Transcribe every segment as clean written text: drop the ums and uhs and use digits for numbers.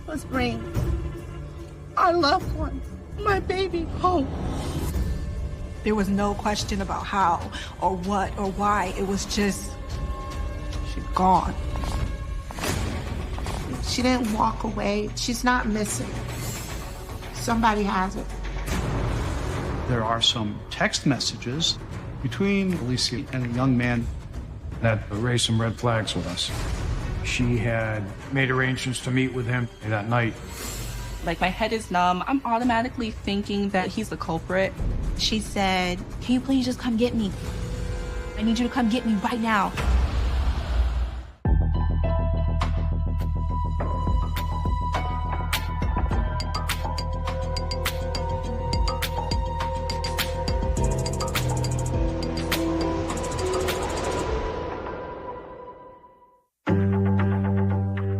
us bring our loved one, my baby, home. There was no question about how or what or why. It was just, she's gone. She didn't walk away. She's not missing. Somebody has it. There are some text messages between Alicia and a young man that raised some red flags with us. She had made arrangements to meet with him that night. Like, my head is numb. I'm automatically thinking that he's the culprit. She said, "Can you please just come get me? I need you to come get me right now."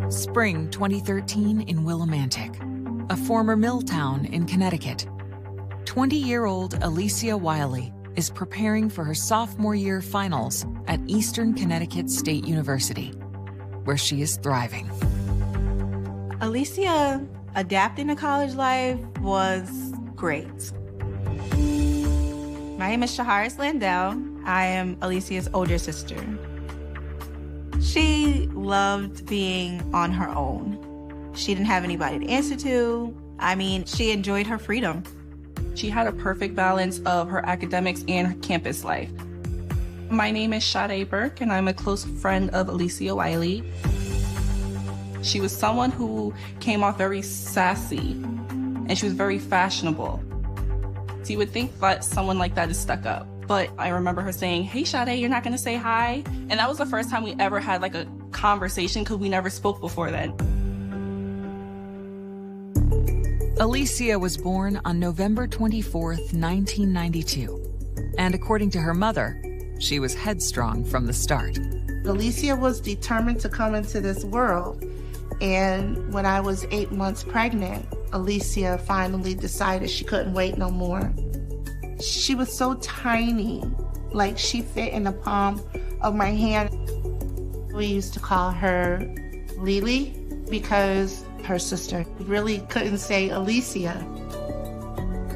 Spring 2013 in Willimantic, a former mill town in Connecticut. 20-year-old Alicia Wiley is preparing for her sophomore year finals at Eastern Connecticut State University, where she is thriving. Alicia adapting to college life was great. My name is Shaharis Landell. I am Alicia's older sister. She loved being on her own. She didn't have anybody to answer to. I mean, she enjoyed her freedom. She had a perfect balance of her academics and her campus life. My name is Sade Burke, and I'm a close friend of Alicia Wiley. She was someone who came off very sassy, and she was very fashionable. So you would think that someone like that is stuck up. But I remember her saying, "Hey, Sade, you're not gonna say hi?" And that was the first time we ever had like a conversation, because we never spoke before then. Alicia was born on November 24th, 1992. And according to her mother, she was headstrong from the start. Alicia was determined to come into this world. And when I was 8 months pregnant, Alicia finally decided she couldn't wait no more. She was so tiny, like she fit in the palm of my hand. We used to call her Lily because her sister really couldn't say Alicia.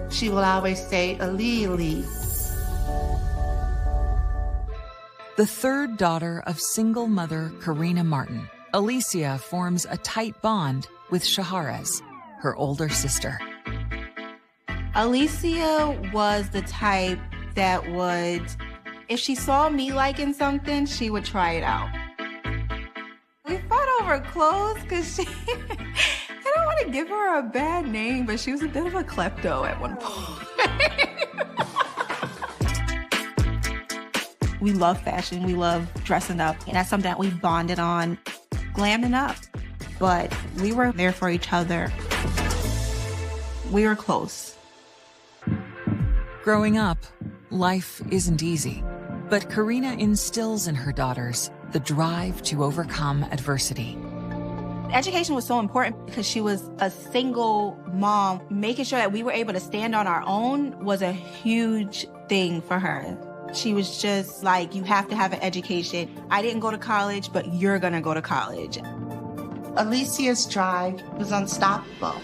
She will always say Alili. The third daughter of single mother Karina Martin, Alicia forms a tight bond with Shaharis, her older sister. Alicia was the type that would, if she saw me liking something, she would try it out. We fought over clothes because she, I don't want to give her a bad name, but she was a bit of a klepto at one point. We love fashion, we love dressing up, and that's something that we bonded on, glamming up. But we were there for each other. We were close. Growing up, life isn't easy, but Karina instills in her daughters the drive to overcome adversity. Education was so important because she was a single mom. Making sure that we were able to stand on our own was a huge thing for her. She was just like, you have to have an education. I didn't go to college, but you're gonna go to college. Alicia's drive was unstoppable.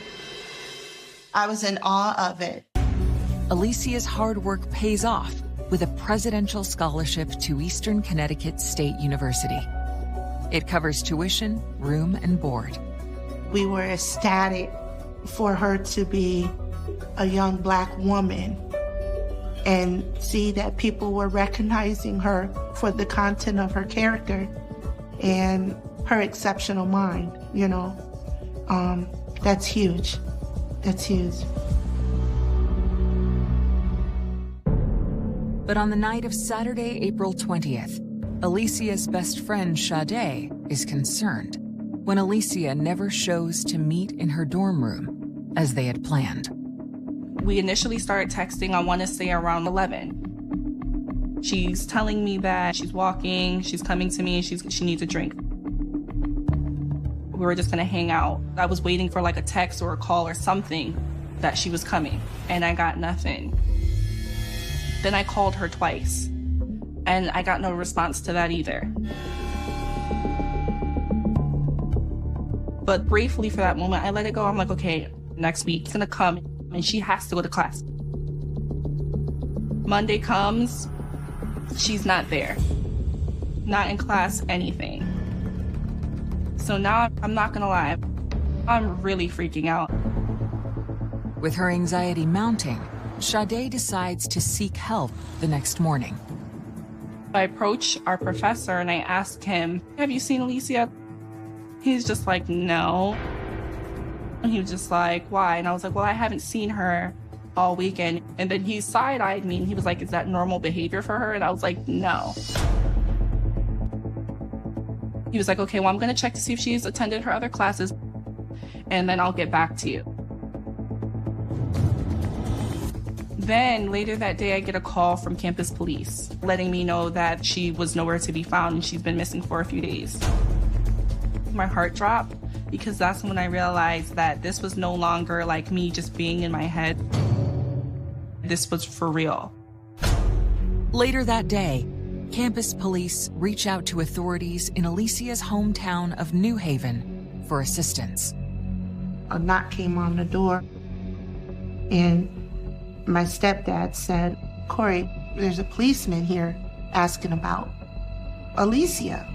I was in awe of it. Alicia's hard work pays off with a presidential scholarship to Eastern Connecticut State University. It covers tuition, room, and board. We were ecstatic for her to be a young Black woman and see that people were recognizing her for the content of her character and her exceptional mind, you know. That's huge. That's huge. But on the night of Saturday, April 20th, Alicia's best friend, Sade, is concerned when Alicia never shows to meet in her dorm room as they had planned. We initially started texting, I want to say around 11. She's telling me that she's walking, she's coming to me, and she needs a drink. We were just gonna hang out. I was waiting for like a text or a call or something that she was coming, and I got nothing. Then I called her twice, and I got no response to that either. But briefly for that moment, I let it go. I'm like, okay, next week it's gonna come and she has to go to class. Monday comes, she's not there. Not in class, anything. So now I'm not gonna lie, I'm really freaking out. With her anxiety mounting, Sade decides to seek help the next morning. I approach our professor and I ask him, have you seen Alicia? He's just like, no. And he was just like, why? And I was like, well, I haven't seen her all weekend. And then he side-eyed me and he was like, is that normal behavior for her? And I was like, no. He was like, okay, well, I'm gonna check to see if she's attended her other classes and then I'll get back to you. Then later that day, I get a call from campus police letting me know that she was nowhere to be found and she's been missing for a few days. My heart dropped because that's when I realized that this was no longer like me just being in my head. This was for real. Later that day, campus police reach out to authorities in Alicia's hometown of New Haven for assistance. A knock came on the door, and my stepdad said, Corey, there's a policeman here asking about Alicia.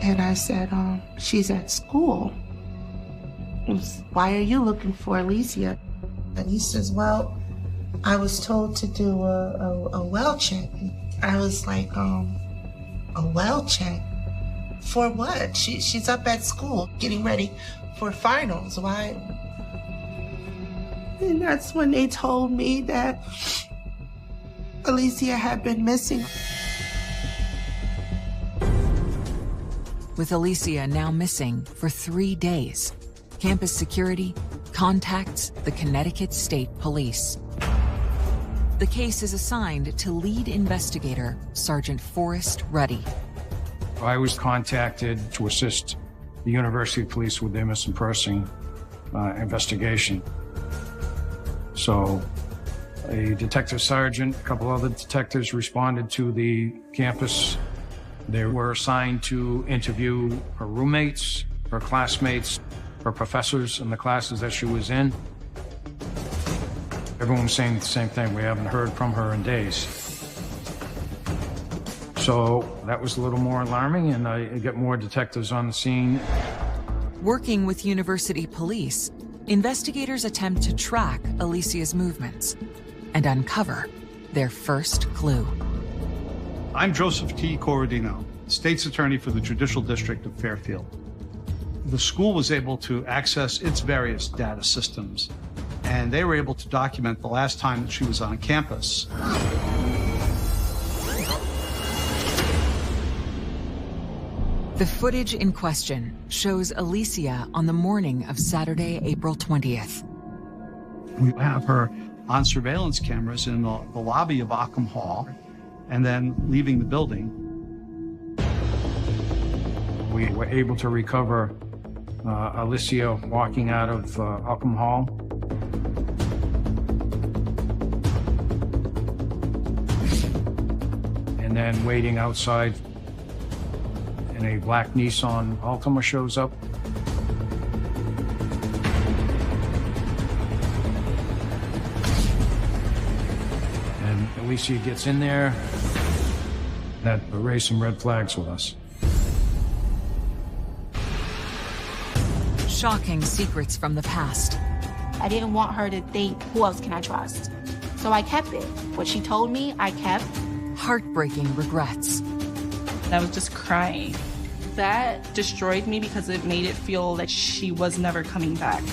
And I said, she's at school. Why are you looking for Alicia? And he says, well, I was told to do a well check. I was like, a well check? For what? She's up at school getting ready for finals. Why? And that's when they told me that Alicia had been missing. With Alicia now missing for 3 days, campus security contacts the Connecticut State Police. The case is assigned to lead investigator Sergeant Forrest Ruddy. I was contacted to assist the University Police with their missing person investigation. So a detective sergeant, a couple other detectives responded to the campus. They were assigned to interview her roommates, her classmates, her professors in the classes that she was in. Everyone was saying the same thing. We haven't heard from her in days. So that was a little more alarming, and I get more detectives on the scene. Working with university police, investigators attempt to track Alicia's movements and uncover their first clue. I'm Joseph T. Corradino, State's Attorney for the Judicial District of Fairfield. The school was able to access its various data systems, and they were able to document the last time that she was on campus. The footage in question shows Alicia on the morning of Saturday, April 20th. We have her on surveillance cameras in the lobby of Ockham Hall, and then leaving the building. We were able to recover Alicia walking out of Ockham Hall. And then waiting outside, and a black Nissan Altima shows up. And Alicia gets in there. That raised some red flags with us. Shocking secrets from the past. I didn't want her to think, who else can I trust? So I kept it. What she told me, I kept. Heartbreaking regrets. I was just crying. That destroyed me because it made it feel like she was never coming back.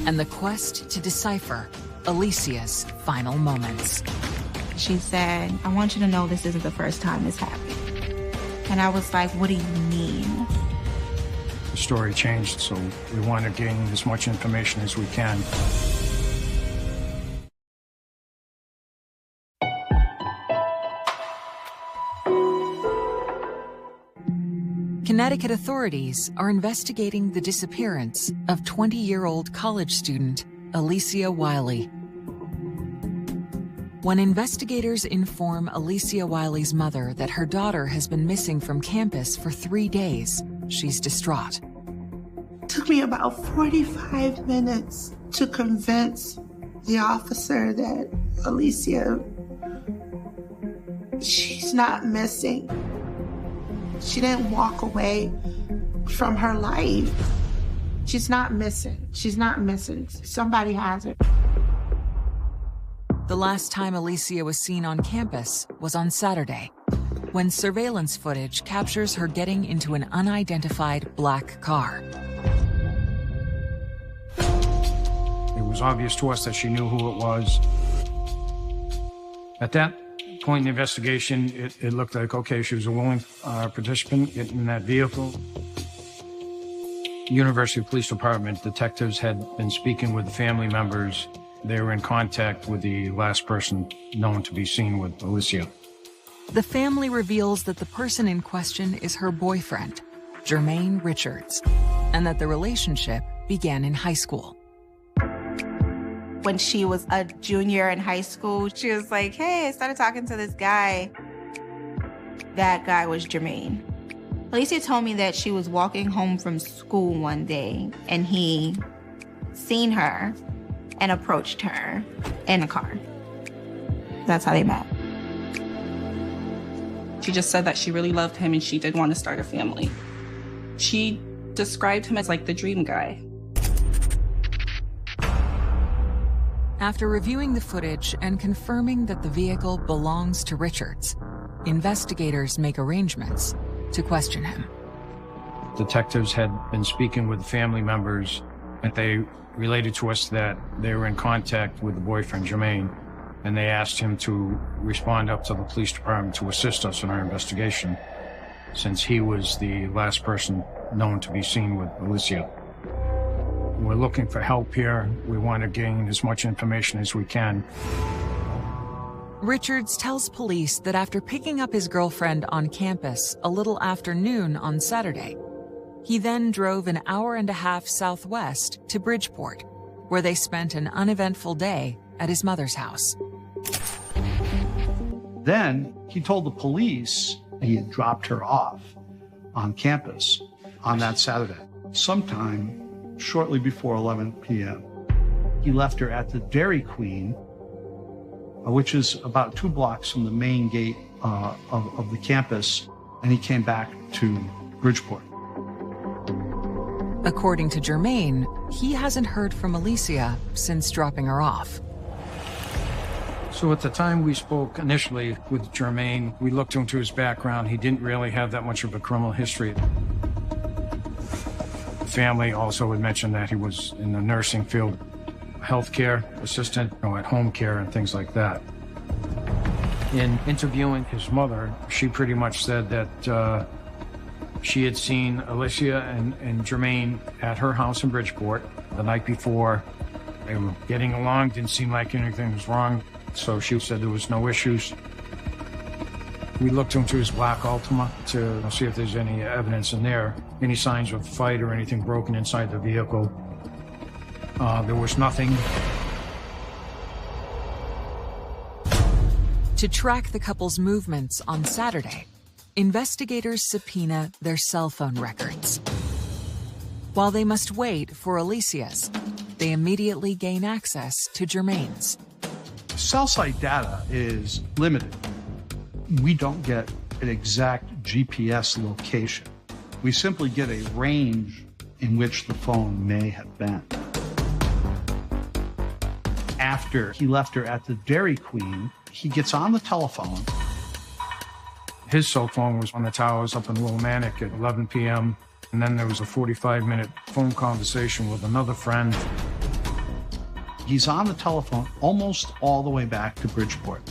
And the quest to decipher Alicia's final moments. She said, I want you to know this isn't the first time this happened. And I was like, what do you mean? The story changed, so we want to gain as much information as we can. Connecticut authorities are investigating the disappearance of 20-year-old college student Alicia Wiley. When investigators inform Alicia Wiley's mother that her daughter has been missing from campus for 3 days, she's distraught. It took me about 45 minutes to convince the officer that Alicia, she's not missing. She didn't walk away from her life. She's not missing. She's not missing. Somebody has her. The last time Alicia was seen on campus was on Saturday, when surveillance footage captures her getting into an unidentified black car. It was obvious to us that she knew who it was. At that point in the investigation, it looked like, okay, she was a willing participant in that vehicle. University Police Department detectives had been speaking with the family members. They were in contact with the last person known to be seen with Alicia. The family reveals that the person in question is her boyfriend, Jermaine Richards, and that the relationship began in high school. When she was a junior in high school, she was like, hey, I started talking to this guy. That guy was Jermaine. Alicia told me that she was walking home from school one day and he seen her and approached her in a car. That's how they met. She just said that she really loved him and she did want to start a family. She described him as like the dream guy. After reviewing the footage and confirming that the vehicle belongs to Richards, investigators make arrangements to question him. Detectives had been speaking with family members, and they related to us that they were in contact with the boyfriend, Jermaine, and they asked him to respond up to the police department to assist us in our investigation, since he was the last person known to be seen with Alicia. We're looking for help here. We want to gain as much information as we can. Richards tells police that after picking up his girlfriend on campus a little after noon on Saturday, he then drove an hour and a half southwest to Bridgeport, where they spent an uneventful day at his mother's house. Then he told the police he had dropped her off on campus on that Saturday, sometime shortly before 11 p.m. He left her at the Dairy Queen, which is about 2 blocks from the main gate of the campus, and he came back to Bridgeport. According to Jermaine, he hasn't heard from Alicia since dropping her off. So at the time we spoke initially with Jermaine, we looked into his background. He didn't really have that much of a criminal history. The family also had mentioned that he was in the nursing field, healthcare assistant, at home care and things like that. In interviewing his mother, she pretty much said that she had seen Alicia and Jermaine at her house in Bridgeport the night before. They were getting along, didn't seem like anything was wrong, so she said there was no issues. We looked into his black Altima to see if there's any evidence in there, any signs of fight or anything broken inside the vehicle. There was nothing. To track the couple's movements on Saturday, investigators subpoena their cell phone records. While they must wait for Alicia's, they immediately gain access to Jermaine's. Cell site data is limited. We don't get an exact GPS location. We simply get a range in which the phone may have been. After he left her at the Dairy Queen, he gets on the telephone. His cell phone was on the towers up in Willimantic at 11 p.m. And then there was a 45-minute phone conversation with another friend. He's on the telephone almost all the way back to Bridgeport.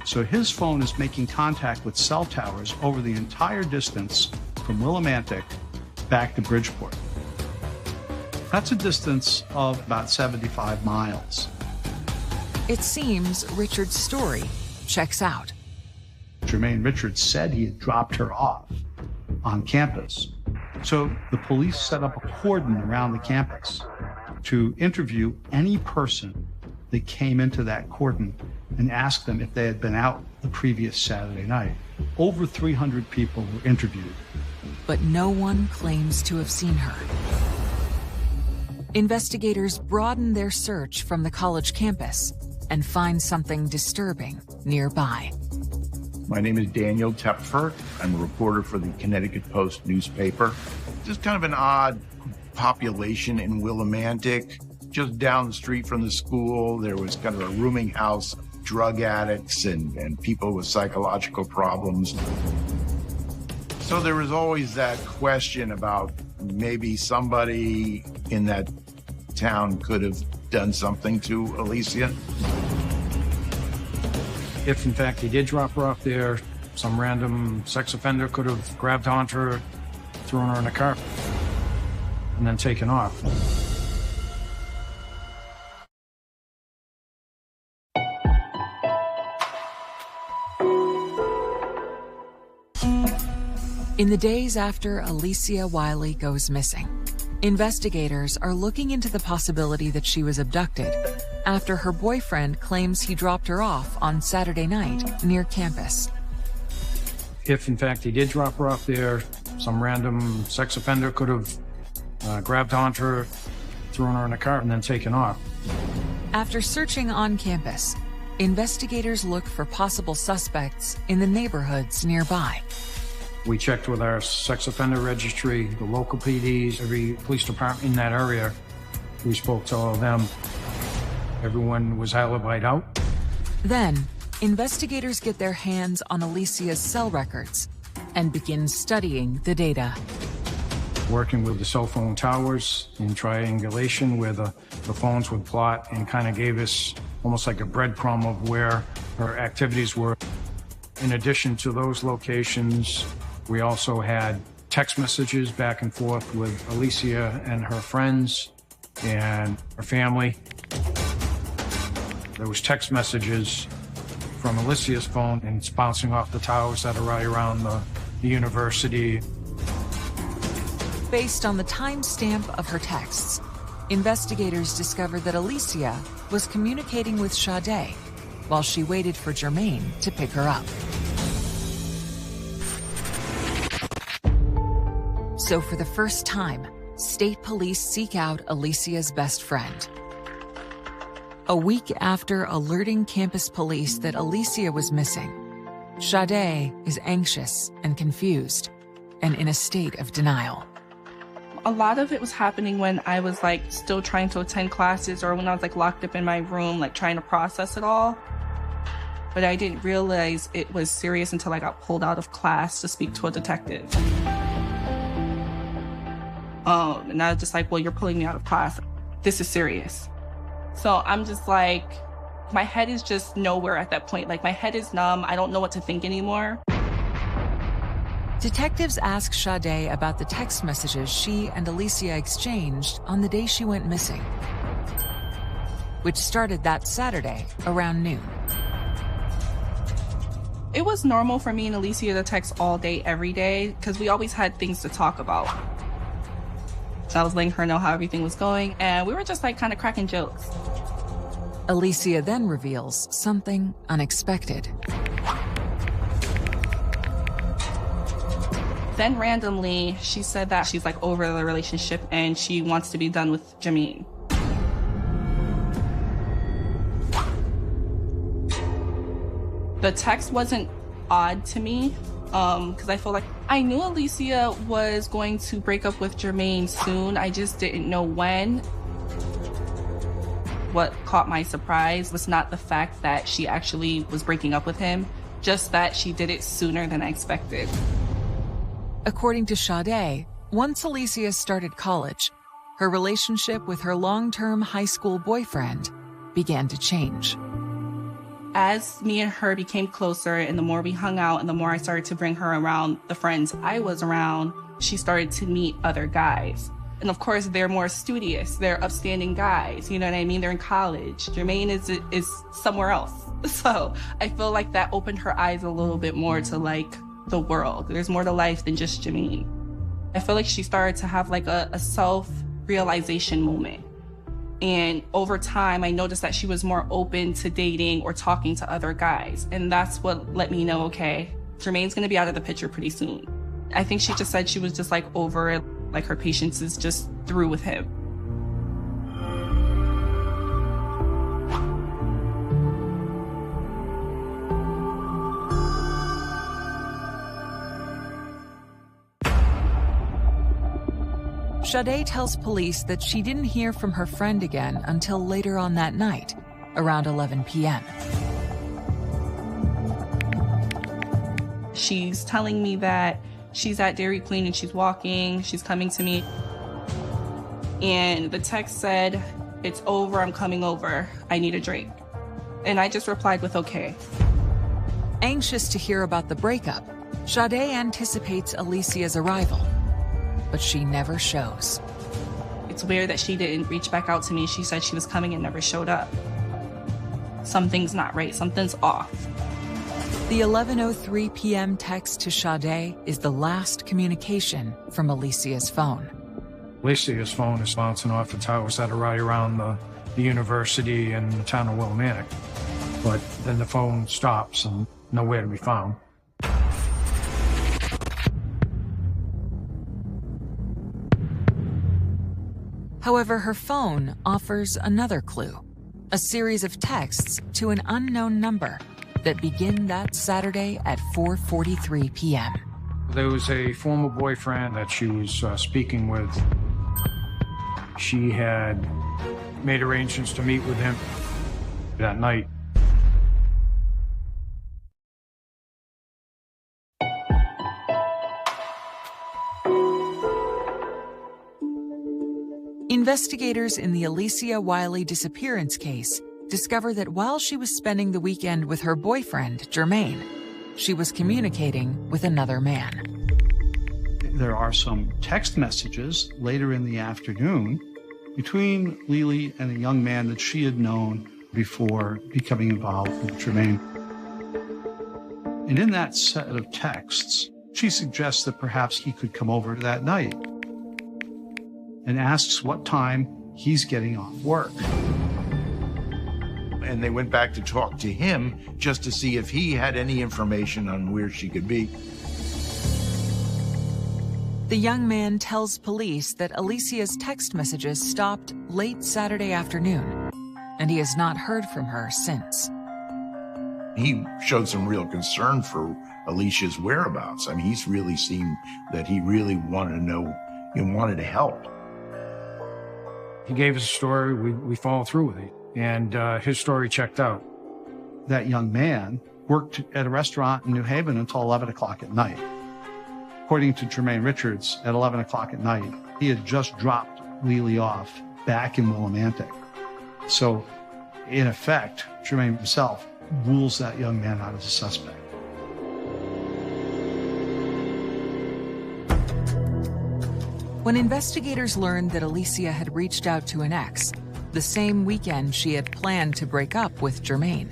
So his phone is making contact with cell towers over the entire distance from Willimantic back to Bridgeport. That's a distance of about 75 miles. It seems Richard's story checks out. Jermaine Richards said he had dropped her off on campus. So the police set up a cordon around the campus to interview any person that came into that cordon and ask them if they had been out the previous Saturday night. Over 300 people were interviewed. but no one claims to have seen her. Investigators broaden their search from the college campus and find something disturbing nearby. My name is Daniel Tepfer. I'm a reporter for the Connecticut Post newspaper. Just kind of an odd population in Willimantic. Just down the street from the school, there was kind of a rooming house of drug addicts and people with psychological problems. So there was always that question about maybe somebody in that town could have done something to Alicia. If in fact he did drop her off there, some random sex offender could have grabbed onto her, thrown her in a car, and then taken off. In the days after Alicia Wiley goes missing, investigators are looking into the possibility that she was abducted after her boyfriend claims he dropped her off on Saturday night near campus. If in fact he did drop her off there, some random sex offender could have grabbed onto her, thrown her in a car, and then taken off. After searching on campus, investigators look for possible suspects in the neighborhoods nearby. We checked with our sex offender registry, the local PDs, every police department in that area. We spoke to all of them. Everyone was alibied out. Then, investigators get their hands on Alicia's cell records and begin studying the data. Working with the cell phone towers in triangulation where the phones would plot, and kind of gave us almost like a breadcrumb of where her activities were. In addition to those locations, we also had text messages back and forth with Alicia and her friends and her family. There was text messages from Alicia's phone, and it's bouncing off the towers that are right around the university. Based on the timestamp of her texts, investigators discovered that Alicia was communicating with Sade while she waited for Jermaine to pick her up. So for the first time, state police seek out Alicia's best friend. A week after alerting campus police that Alicia was missing, Sade is anxious and confused and in a state of denial. A lot of it was happening when I was still trying to attend classes, or when I was locked up in my room, trying to process it all. But I didn't realize it was serious until I got pulled out of class to speak to a detective. And I was just well, you're pulling me out of class. This is serious. So I'm just my head is just nowhere at that point. My head is numb. I don't know what to think anymore. Detectives ask Sade about the text messages she and Alicia exchanged on the day she went missing, which started that Saturday around noon. It was normal for me and Alicia to text all day, every day, because we always had things to talk about. So I was letting her know how everything was going, and we were just kind of cracking jokes. Alicia then reveals something unexpected. Then randomly, she said that she's over the relationship and she wants to be done with Jermaine. The text wasn't odd to me, because I feel I knew Alicia was going to break up with Jermaine soon. I just didn't know when. What caught my surprise was not the fact that she actually was breaking up with him, just that she did it sooner than I expected. According to Sade, once Alicia started college, her relationship with her long-term high school boyfriend began to change. As me and her became closer, and the more we hung out and the more I started to bring her around the friends I was around, she started to meet other guys. And of course, they're more studious. They're upstanding guys. You know what I mean? They're in college. Jermaine is somewhere else. So I feel that opened her eyes a little bit more to the world. There's more to life than just Jermaine. I feel she started to have a self-realization moment. And over time, I noticed that she was more open to dating or talking to other guys. And that's what let me know, okay, Jermaine's gonna be out of the picture pretty soon. I think she just said she was just like over it, like her patience is just through with him. Sade tells police that she didn't hear from her friend again until later on that night, around 11 p.m. She's telling me that she's at Dairy Queen and she's walking, she's coming to me. And the text said, "It's over, I'm coming over, I need a drink." And I just replied with okay. Anxious to hear about the breakup, Sade anticipates Alicia's arrival, but she never shows. It's weird that she didn't reach back out to me. She said she was coming and never showed up. Something's not right, something's off. The 11:03 p.m. text to Sade is the last communication from Alicia's phone. Alicia's phone is bouncing off the towers that are right around the university and the town of Willimantic. But then the phone stops and nowhere to be found. However, her phone offers another clue, a series of texts to an unknown number that begin that Saturday at 4:43 p.m. There was a former boyfriend that she was speaking with. She had made arrangements to meet with him that night. Investigators in the Alicia Wiley disappearance case discover that while she was spending the weekend with her boyfriend, Jermaine, she was communicating with another man. There are some text messages later in the afternoon between Lily and a young man that she had known before becoming involved with Jermaine. And in that set of texts, she suggests that perhaps he could come over that night and asks what time he's getting off work. And they went back to talk to him just to see if he had any information on where she could be. The young man tells police that Alicia's text messages stopped late Saturday afternoon, and he has not heard from her since. He showed some real concern for Alicia's whereabouts. I mean, he's really seemed that he really wanted to know and wanted to help. He gave us a story, we followed through with it, and his story checked out. That young man worked at a restaurant in New Haven until 11 o'clock at night. According to Jermaine Richards, at 11 o'clock at night, he had just dropped Lily off back in Willimantic. So, in effect, Jermaine himself rules that young man out as a suspect. When investigators learned that Alicia had reached out to an ex, the same weekend she had planned to break up with Jermaine,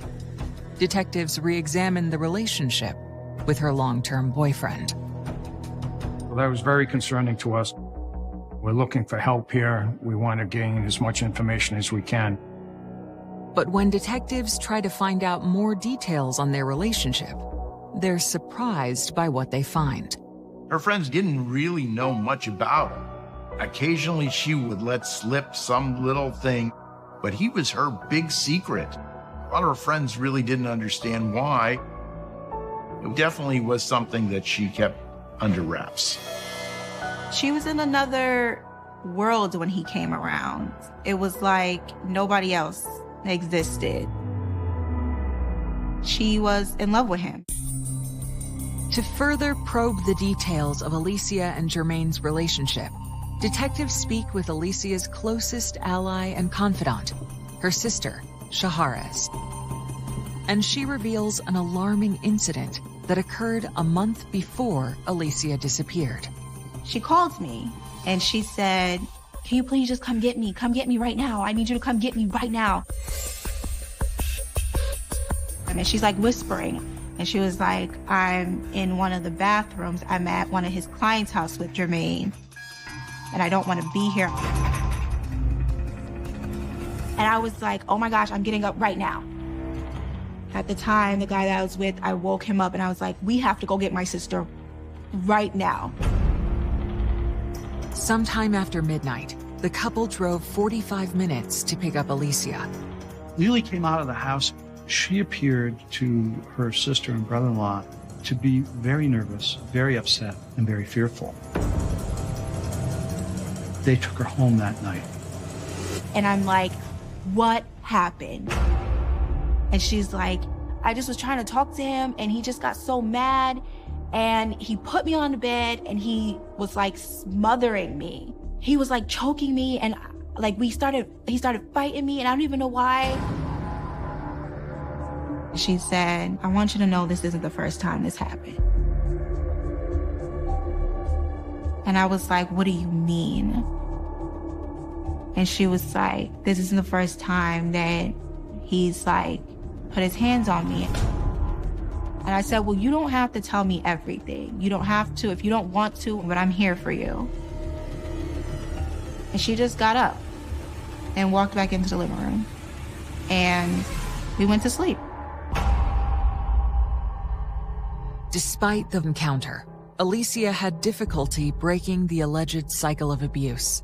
detectives re-examined the relationship with her long-term boyfriend. Well, that was very concerning to us. We're looking for help here. We want to gain as much information as we can. But when detectives try to find out more details on their relationship, they're surprised by what they find. Her friends didn't really know much about him. Occasionally she would let slip some little thing, but he was her big secret. A lot of her friends really didn't understand why. It definitely was something that she kept under wraps. She was in another world when he came around. It was like nobody else existed. She was in love with him. To further probe the details of Alicia and Jermaine's relationship, detectives speak with Alicia's closest ally and confidant, her sister, Shaharez. And she reveals an alarming incident that occurred a month before Alicia disappeared. She called me and she said, "Can you please just come get me? Come get me right now. I need you to come get me right now." And she's like whispering. And she was like, "I'm in one of the bathrooms. I'm at one of his clients' house with Jermaine. And I don't want to be here." And I was like, "Oh my gosh, I'm getting up right now." At the time, the guy that I was with, I woke him up and I was like, "We have to go get my sister right now. Sometime after midnight, the couple drove 45 minutes to pick up Alicia. Lily came out of the house. She appeared to her sister and brother-in-law to be very nervous, very upset, and very fearful. They took her home that night. And I'm like, what happened? And she's like, I just was trying to talk to him and he just got so mad and he put me on the bed and he was like smothering me. He was like choking me and like he started fighting me and I don't even know why. She said, I want you to know this isn't the first time this happened. And I was like, what do you mean? And she was like, this isn't the first time that he's like put his hands on me. And I said, well, you don't have to tell me everything. You don't have to if you don't want to, but I'm here for you. And she just got up and walked back into the living room. And we went to sleep. Despite the encounter, Alicia had difficulty breaking the alleged cycle of abuse.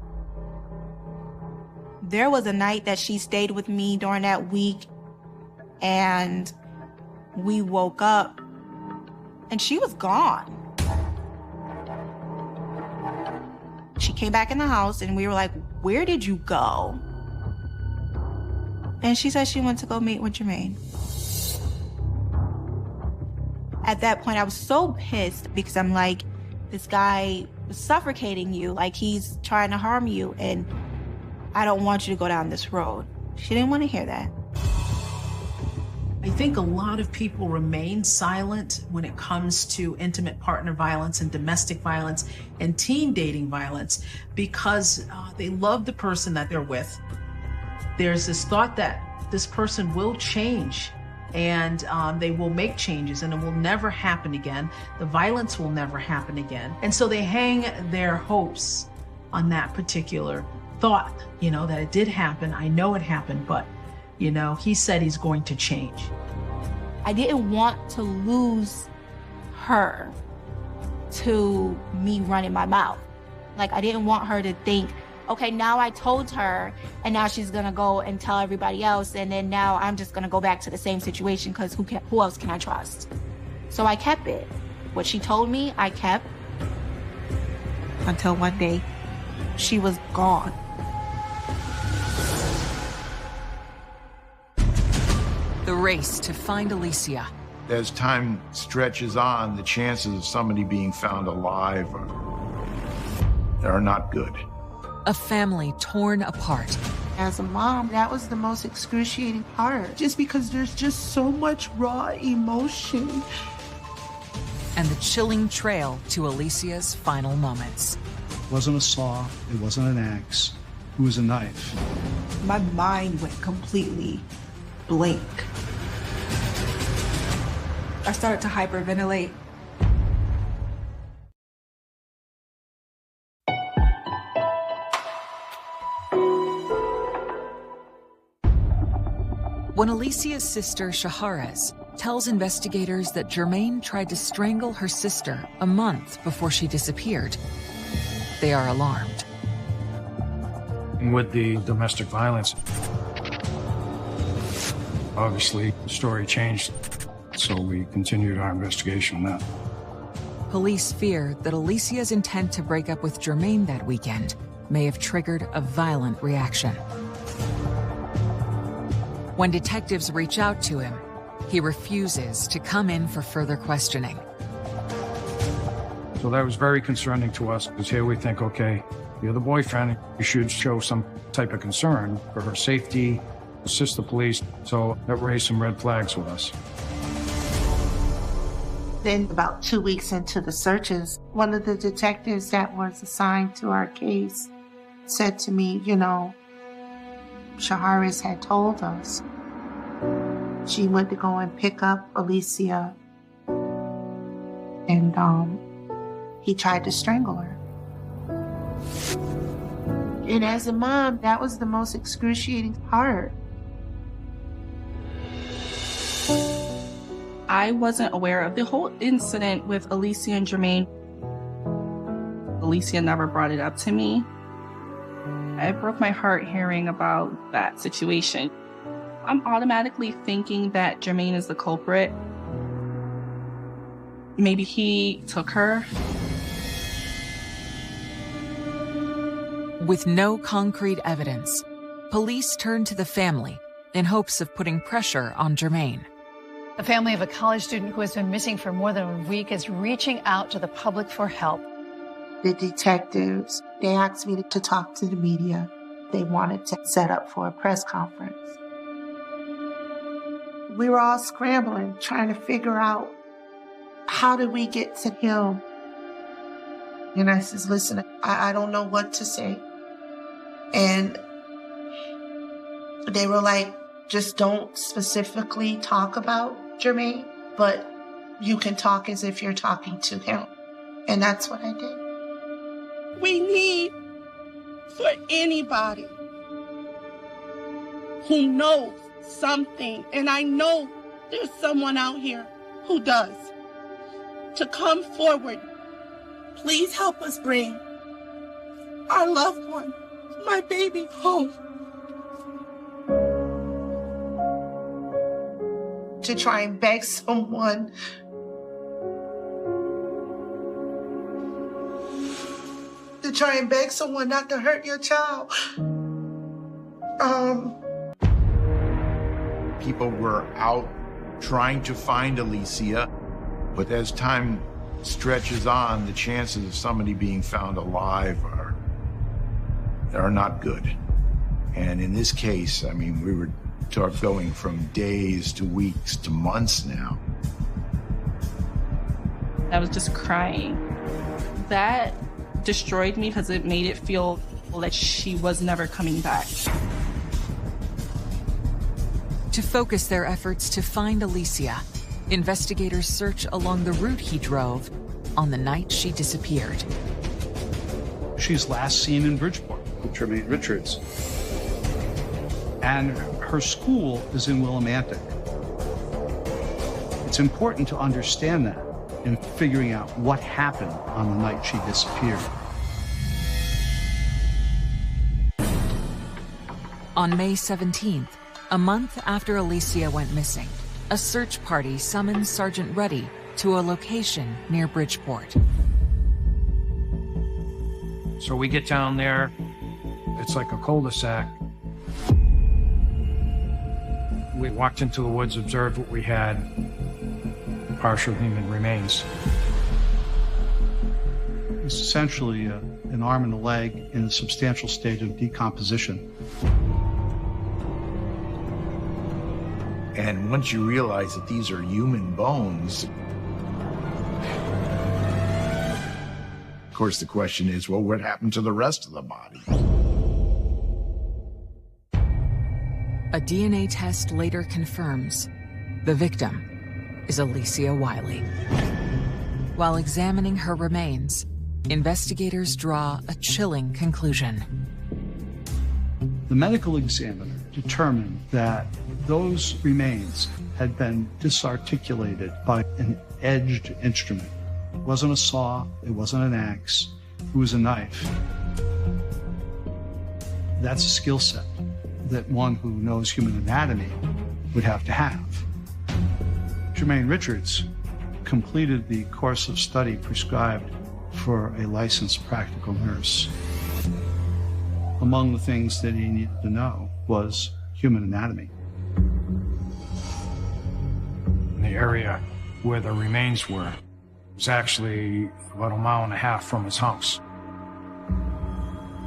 There was a night that she stayed with me during that week, and we woke up, and she was gone. She came back in the house, and we were like, where did you go? And she said she went to go meet with Jermaine. At that point, I was so pissed because I'm like, this guy was suffocating you, like he's trying to harm you, and I don't want you to go down this road. She didn't want to hear that. I think a lot of people remain silent when it comes to intimate partner violence and domestic violence and teen dating violence because they love the person that they're with. There's this thought that this person will change and they will make changes and it will never happen again. The violence will never happen again. And so they hang their hopes on that particular thought, you know, that it did happen. I know it happened, but, you know, he said he's going to change. I didn't want to lose her to me running my mouth. Like, I didn't want her to think, okay, now I told her and now she's gonna go and tell everybody else and then now I'm just gonna go back to the same situation because who else can I trust? So I kept it. What she told me, I kept until one day she was gone. The race to find Alicia. As time stretches on, the chances of somebody being found alive are not good. A family torn apart. As a mom, that was the most excruciating part, just because there's just so much raw emotion. And the chilling trail to Alicia's final moments. It wasn't a saw, it wasn't an axe, it was a knife. My mind went completely blank. I started to hyperventilate. When Alicia's sister, Shaharez, tells investigators that Jermaine tried to strangle her sister a month before she disappeared, they are alarmed. And with the domestic violence, obviously the story changed, so we continued our investigation on that. Police fear that Alicia's intent to break up with Jermaine that weekend may have triggered a violent reaction. When detectives reach out to him, he refuses to come in for further questioning. So that was very concerning to us, because here we think, okay, you're the boyfriend, you should show some type of concern for her safety, assist the police. So that raised some red flags with us. Then about 2 weeks into the searches, one of the detectives that was assigned to our case said to me, you know, Shaharez had told us she went to go and pick up Alicia and he tried to strangle her. And as a mom, that was the most excruciating part. I wasn't aware of the whole incident with Alicia and Jermaine. Alicia never brought it up to me. It broke my heart hearing about that situation. I'm automatically thinking that Jermaine is the culprit. Maybe he took her. With no concrete evidence, police turned to the family in hopes of putting pressure on Jermaine. The family of a college student who has been missing for more than a week is reaching out to the public for help. The detectives, they asked me to talk to the media. They wanted to set up for a press conference. We were all scrambling, trying to figure out, how did we get to him? And I says, listen, I don't know what to say. And they were like, just don't specifically talk about Jermaine, but you can talk as if you're talking to him. And that's what I did. We need for anybody who knows something, and I know there's someone out here who does, to come forward. Please help us bring our loved one, my baby, home. To try and beg someone not to hurt your child. People were out trying to find Alicia, but as time stretches on, the chances of somebody being found alive are not good. And in this case, I mean, we were going from days to weeks to months now. I was just crying. That destroyed me because it made it feel like she was never coming back. To focus their efforts to find Alicia, investigators search along the route he drove on the night she disappeared. She's last seen in Bridgeport with Jermaine Richards. And her school is in Willimantic. It's important to understand that in figuring out what happened on the night she disappeared. On May 17th, a month after Alicia went missing, a search party summons Sergeant Ruddy to a location near Bridgeport. So we get down there. It's like a cul-de-sac. We walked into the woods, observed what we had, partial human remains. It's essentially an arm and a leg in a substantial state of decomposition. And once you realize that these are human bones, of course the question is, well, what happened to the rest of the body? A DNA test later confirms the victim is Alicia Wiley. While examining her remains, investigators draw a chilling conclusion. The medical examiner determined that those remains had been disarticulated by an edged instrument. It wasn't a saw, it wasn't an axe, it was a knife. That's a skill set that one who knows human anatomy would have to have. Jermaine Richards completed the course of study prescribed for a licensed practical nurse. Among the things that he needed to know was human anatomy. The area where the remains were was actually about 1.5 miles from his house.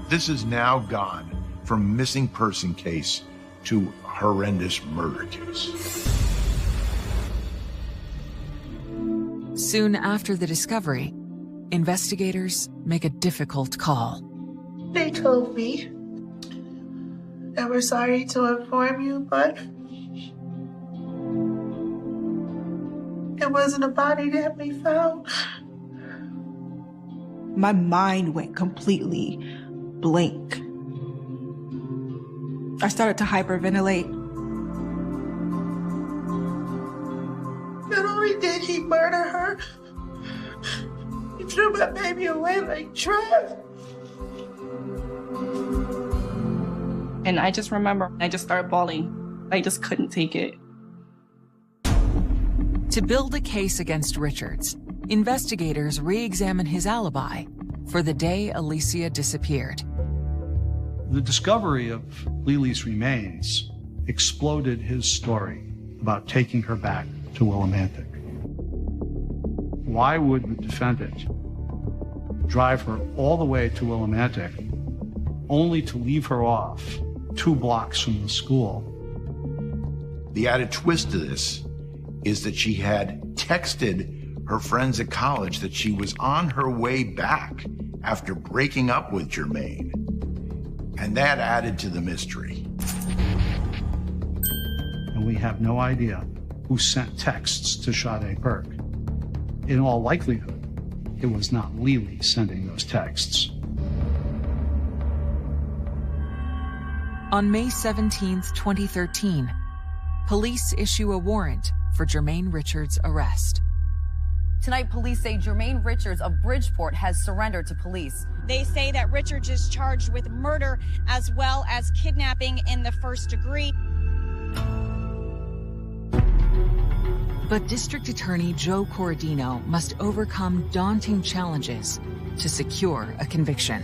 This has now gone from missing person case to horrendous murder case. Soon after the discovery, investigators make a difficult call. They told me that we're sorry to inform you, but it wasn't a body that we found. My mind went completely blank. I started to hyperventilate. Not only did he murder her, he threw my baby away like trash. And I just remember, I just started bawling. I just couldn't take it. To build a case against Richards, investigators re-examine his alibi for the day Alicia disappeared. The discovery of Lili's remains exploded his story about taking her back to Willimantic. Why would the defendant drive her all the way to Willimantic only to leave her off 2 blocks from the school? The added twist to this is that she had texted her friends at college that she was on her way back after breaking up with Jermaine. And that added to the mystery. And we have no idea who sent texts to Sade Burke. In all likelihood, it was not Lili sending those texts. On May 17, 2013, police issue a warrant for Jermaine Richards' arrest. Tonight, police say Jermaine Richards of Bridgeport has surrendered to police. They say that Richards is charged with murder as well as kidnapping in the first degree. But District Attorney Joe Corradino must overcome daunting challenges to secure a conviction.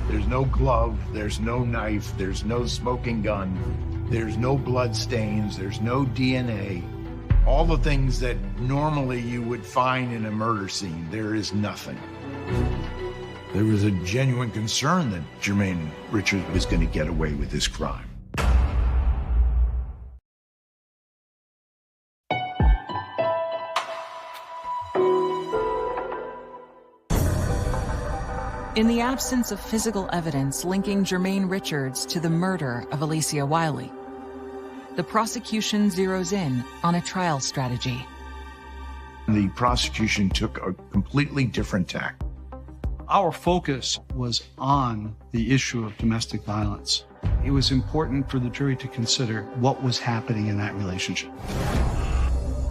There's no glove, there's no knife, there's no smoking gun, there's no blood stains, there's no DNA. All the things that normally you would find in a murder scene, there is nothing. There was a genuine concern that Jermaine Richards was going to get away with this crime. In the absence of physical evidence linking Jermaine Richards to the murder of Alicia Wiley, the prosecution zeroes in on a trial strategy. The prosecution took a completely different tack. Our focus was on the issue of domestic violence. It was important for the jury to consider what was happening in that relationship.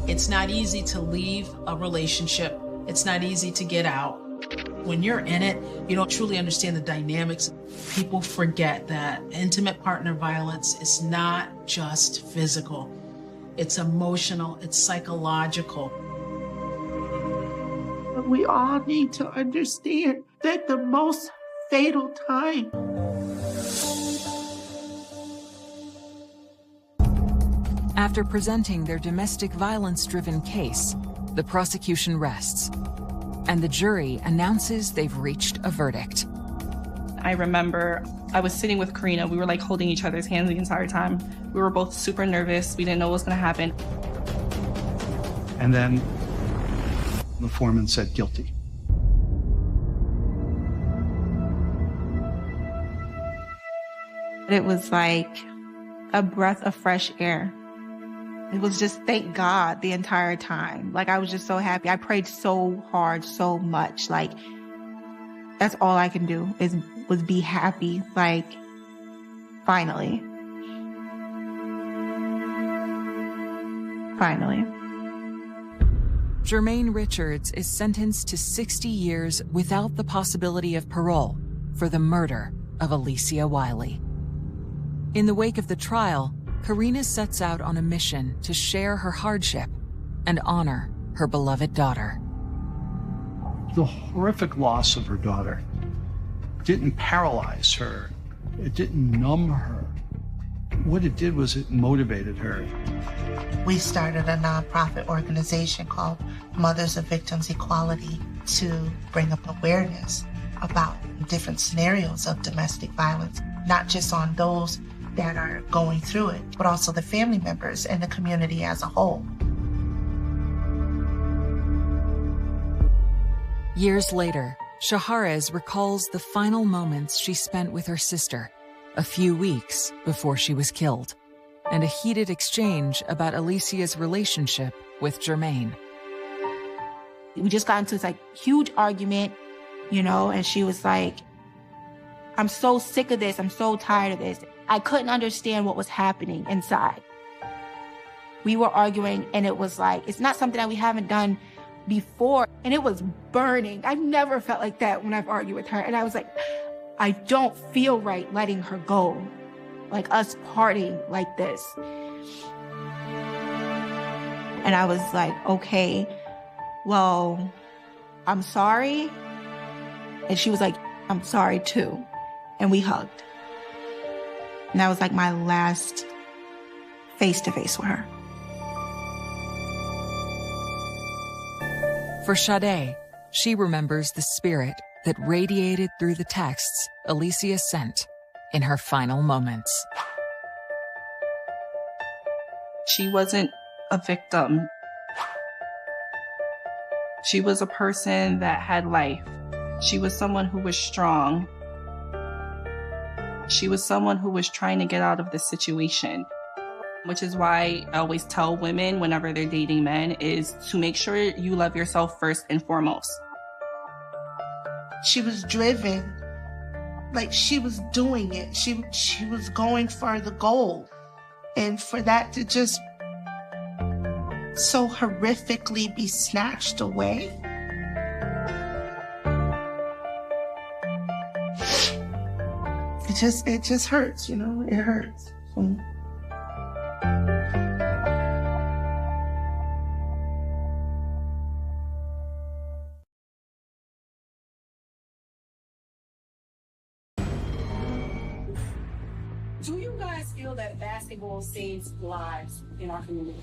It's not easy to leave a relationship. It's not easy to get out. When you're in it, you don't truly understand the dynamics. People forget that intimate partner violence is not just physical. It's emotional, it's psychological. But we all need to understand that the most fatal time. After presenting their domestic violence-driven case, the prosecution rests, and the jury announces they've reached a verdict. I remember I was sitting with Karina. We were like holding each other's hands the entire time. We were both super nervous. We didn't know what was going to happen. And then the foreman said guilty. It was like a breath of fresh air. It was just thank God the entire time. Like, I was just so happy. I prayed so hard, so much. Like, that's all I can do was be happy. Like, finally. Finally. Jermaine Richards is sentenced to 60 years without the possibility of parole for the murder of Alicia Wiley. In the wake of the trial, Karina sets out on a mission to share her hardship and honor her beloved daughter. The horrific loss of her daughter didn't paralyze her. It didn't numb her. What it did was it motivated her. We started a nonprofit organization called Mothers of Victims Equality to bring up awareness about different scenarios of domestic violence, not just on those that are going through it, but also the family members and the community as a whole. Years later, Shaharez recalls the final moments she spent with her sister a few weeks before she was killed, and a heated exchange about Alicia's relationship with Jermaine. We just got into this like huge argument, and she was like, I'm so sick of this. I'm so tired of this. I couldn't understand what was happening inside. We were arguing, and it was like, it's not something that we haven't done before, and it was burning. I've never felt like that when I've argued with her. And I was like, I don't feel right letting her go, like us parting like this. And I was like, okay, well, I'm sorry. And she was like, I'm sorry too. And we hugged. And that was like my last face-to-face with her. For Sade, she remembers the spirit that radiated through the texts Alicia sent in her final moments. She wasn't a victim. She was a person that had life. She was someone who was strong. She was someone who was trying to get out of the situation, which is why I always tell women whenever they're dating men is to make sure you love yourself first and foremost. She was driven, like she was doing it. She was going for the goal. And for that to just so horrifically be snatched away. It just hurts, you know, it hurts. So. Do you guys feel that basketball saves lives in our community?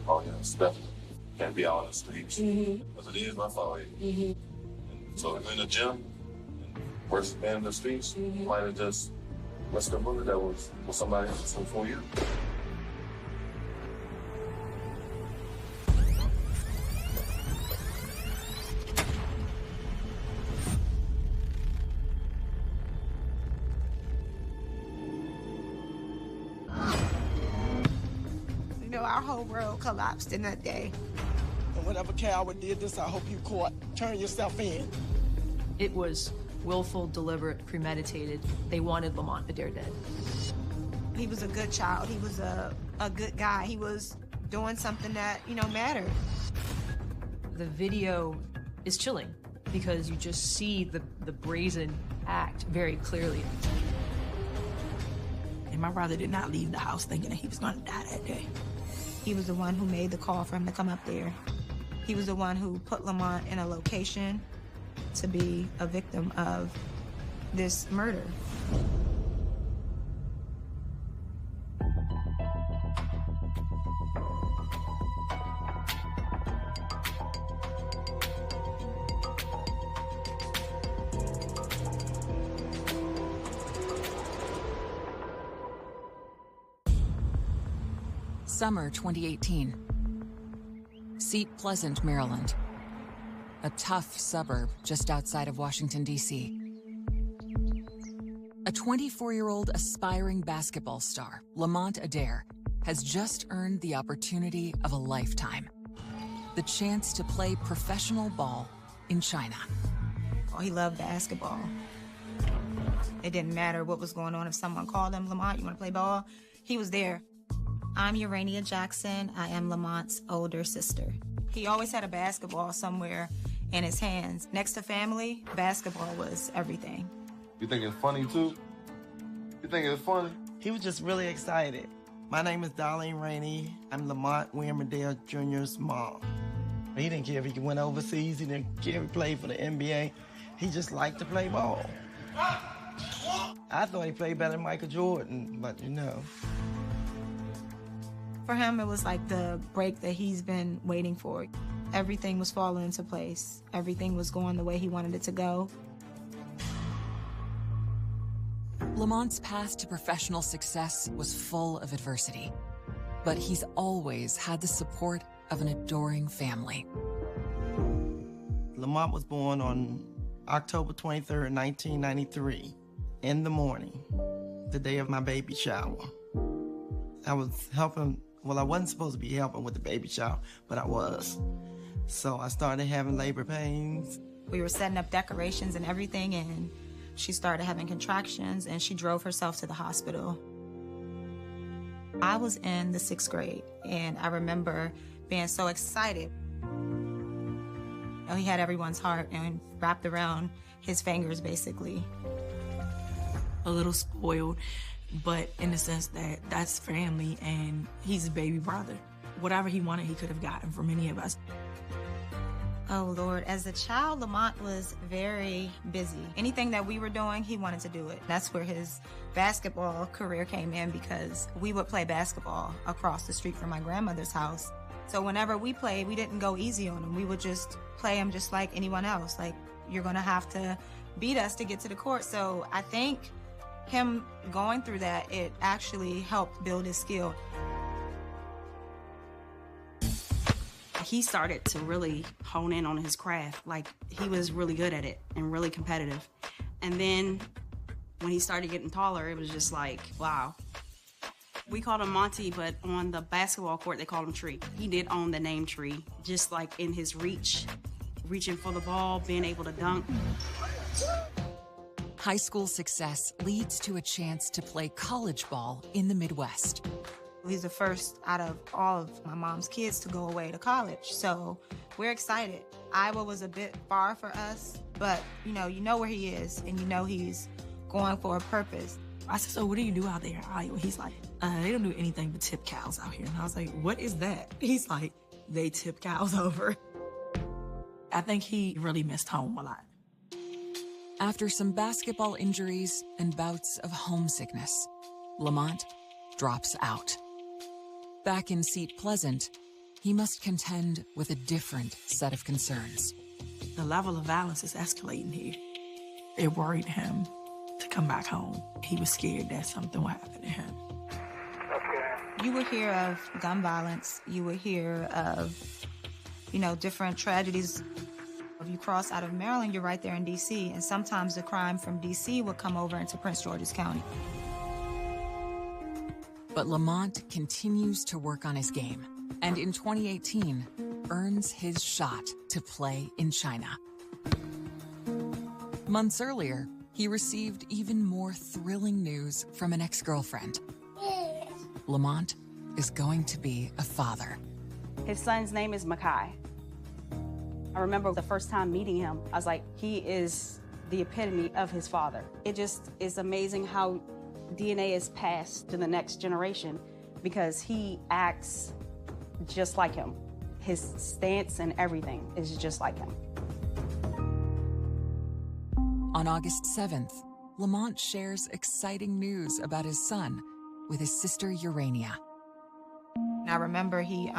Oh, yeah, it's definitely. Can't be out on the streets. Because it is my fault. So if you're in the gym, and versus being in the streets, you might have just missed a bullet that was for somebody else before you. You know, our whole world collapsed in that day. And whatever coward did this, I hope you caught. Turn yourself in. It was willful, deliberate, premeditated. They wanted Lamont Adair dead. He was a good child. He was a good guy. He was doing something that, you know, mattered. The video is chilling because you just see the brazen act very clearly. And my brother did not leave the house thinking that he was going to die that day. He was the one who made the call for him to come up there. He was the one who put Lamont in a location to be a victim of this murder. Summer 2018. Seat Pleasant, Maryland. A tough suburb just outside of Washington, D.C. A 24-year-old aspiring basketball star, Lamont Adair, has just earned the opportunity of a lifetime. The chance to play professional ball in China. Oh, he loved basketball. It didn't matter what was going on. If someone called him, Lamont, you want to play ball? He was there. I'm Urania Jackson. I am Lamont's older sister. He always had a basketball somewhere in his hands. Next to family, basketball was everything. You think it's funny, too? You think it's funny? He was just really excited. My name is Darlene Rainey. I'm Lamont William Adair Jr.'s mom. He didn't care if he went overseas. He didn't care if he played for the NBA. He just liked to play ball. I thought he played better than Michael Jordan, but you know. For him, it was like the break that he's been waiting for. Everything was falling into place. Everything was going the way he wanted it to go. Lamont's path to professional success was full of adversity, but he's always had the support of an adoring family. Lamont was born on October 23rd, 1993, in the morning, the day of my baby shower. I was helping. Well, I wasn't supposed to be helping with the baby shower, but I was. So I started having labor pains. We were setting up decorations and everything, and she started having contractions, and she drove herself to the hospital. I was in the 6th grade, and I remember being so excited. He had everyone's heart and wrapped around his fingers, basically. A little spoiled, but in the sense that that's family, and he's a baby brother. Whatever he wanted, he could have gotten from any of us. Oh, Lord. As a child, Lamont was very busy. Anything that we were doing, he wanted to do it. That's where his basketball career came in, because we would play basketball across the street from my grandmother's house. So whenever we played, we didn't go easy on him. We would just play him just like anyone else. Like, you're going to have to beat us to get to the court. So I think him going through that, it actually helped build his skill. He started to really hone in on his craft. Like, he was really good at it and really competitive. And then when he started getting taller, it was just like, wow. We called him Monty, but on the basketball court, they called him Tree. He did own the name Tree, just like in his reach, reaching for the ball, being able to dunk. High school success leads to a chance to play college ball in the Midwest. He's the first out of all of my mom's kids to go away to college, so we're excited. Iowa was a bit far for us, but you know where he is, and you know he's going for a purpose. I said, so what do you do out there in Iowa? He's like, they don't do anything but tip cows out here. And I was like, what is that? He's like, they tip cows over. I think he really missed home a lot. After some basketball injuries and bouts of homesickness, Lamont drops out. Back in Seat Pleasant, he must contend with a different set of concerns. The level of violence is escalating here. It worried him to come back home. He was scared that something would happen to him. You would hear of gun violence. You would hear of, different tragedies. If you cross out of Maryland, you're right there in D.C., and sometimes the crime from D.C. would come over into Prince George's County. But Lamont continues to work on his game, and in 2018, earns his shot to play in China. Months earlier, he received even more thrilling news from an ex-girlfriend. Lamont is going to be a father. His son's name is Makai. I remember the first time meeting him, I was like, he is the epitome of his father. It just is amazing how DNA is passed to the next generation, because he acts just like him. His stance and everything is just like him. On August 7th, Lamont shares exciting news about his son with his sister Urania. And I remember he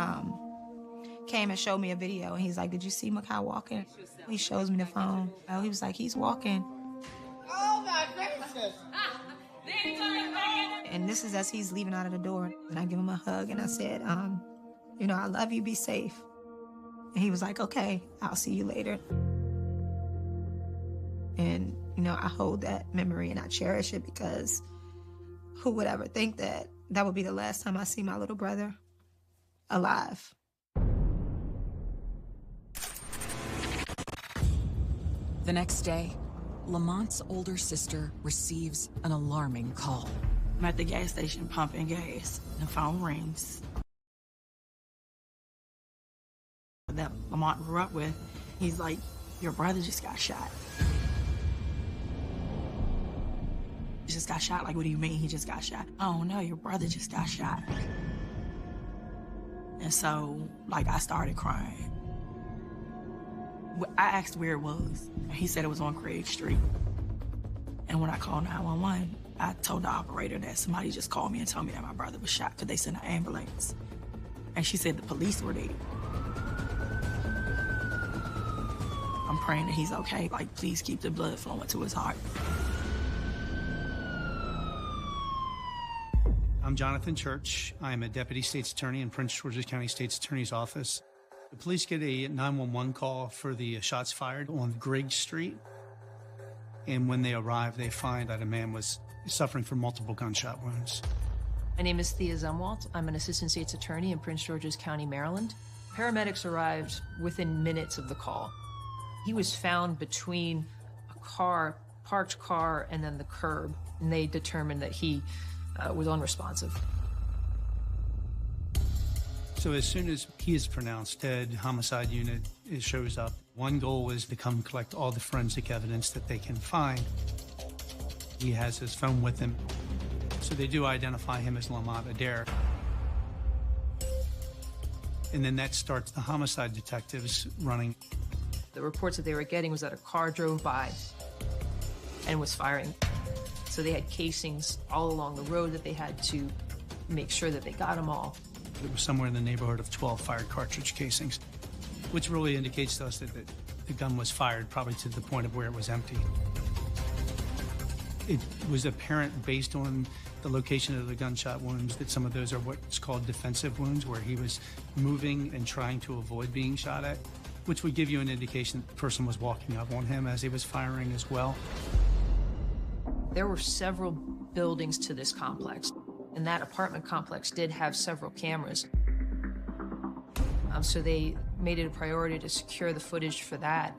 came and showed me a video, and he's like, did you see Makai walking? He shows me the phone. He was like, he's walking. Oh my gracious! And this is as he's leaving out of the door. And I give him a hug, and I said, I love you, be safe. And he was like, okay, I'll see you later. And, I hold that memory and I cherish it, because who would ever think that that would be the last time I see my little brother alive? The next day, Lamont's older sister receives an alarming call. I'm at the gas station pumping gas, and the phone rings. That Lamont grew up with, he's like, your brother just got shot. He just got shot? Like, what do you mean he just got shot? Oh no, your brother just got shot. And so, I started crying. I asked where it was. He said it was on Craig Street. And when I called 911, I told the operator that somebody just called me and told me that my brother was shot because they sent an ambulance. And she said the police were there. I'm praying that he's okay. Please keep the blood flowing to his heart. I'm Jonathan Church. I'm a Deputy State's Attorney in Prince George's County State's Attorney's Office. The police get a 911 call for the shots fired on Griggs Street. And when they arrive, they find that a man was suffering from multiple gunshot wounds. My name is Thea Zumwalt. I'm an Assistant State's Attorney in Prince George's County, Maryland. Paramedics arrived within minutes of the call. He was found between a parked car, and then the curb, and they determined that he was unresponsive. So as soon as he is pronounced dead, homicide unit shows up. One goal is to come collect all the forensic evidence that they can find. He has his phone with him. So they do identify him as Lamont Adair. And then that starts the homicide detectives running. The reports that they were getting was that a car drove by and was firing. So they had casings all along the road that they had to make sure that they got them all. It was somewhere in the neighborhood of 12 fired cartridge casings, which really indicates to us that the gun was fired probably to the point of where it was empty. It was apparent based on the location of the gunshot wounds that some of those are what's called defensive wounds, where he was moving and trying to avoid being shot at, which would give you an indication that the person was walking up on him as he was firing as well. There were several buildings to this complex, and that apartment complex did have several cameras. So they made it a priority to secure the footage for that.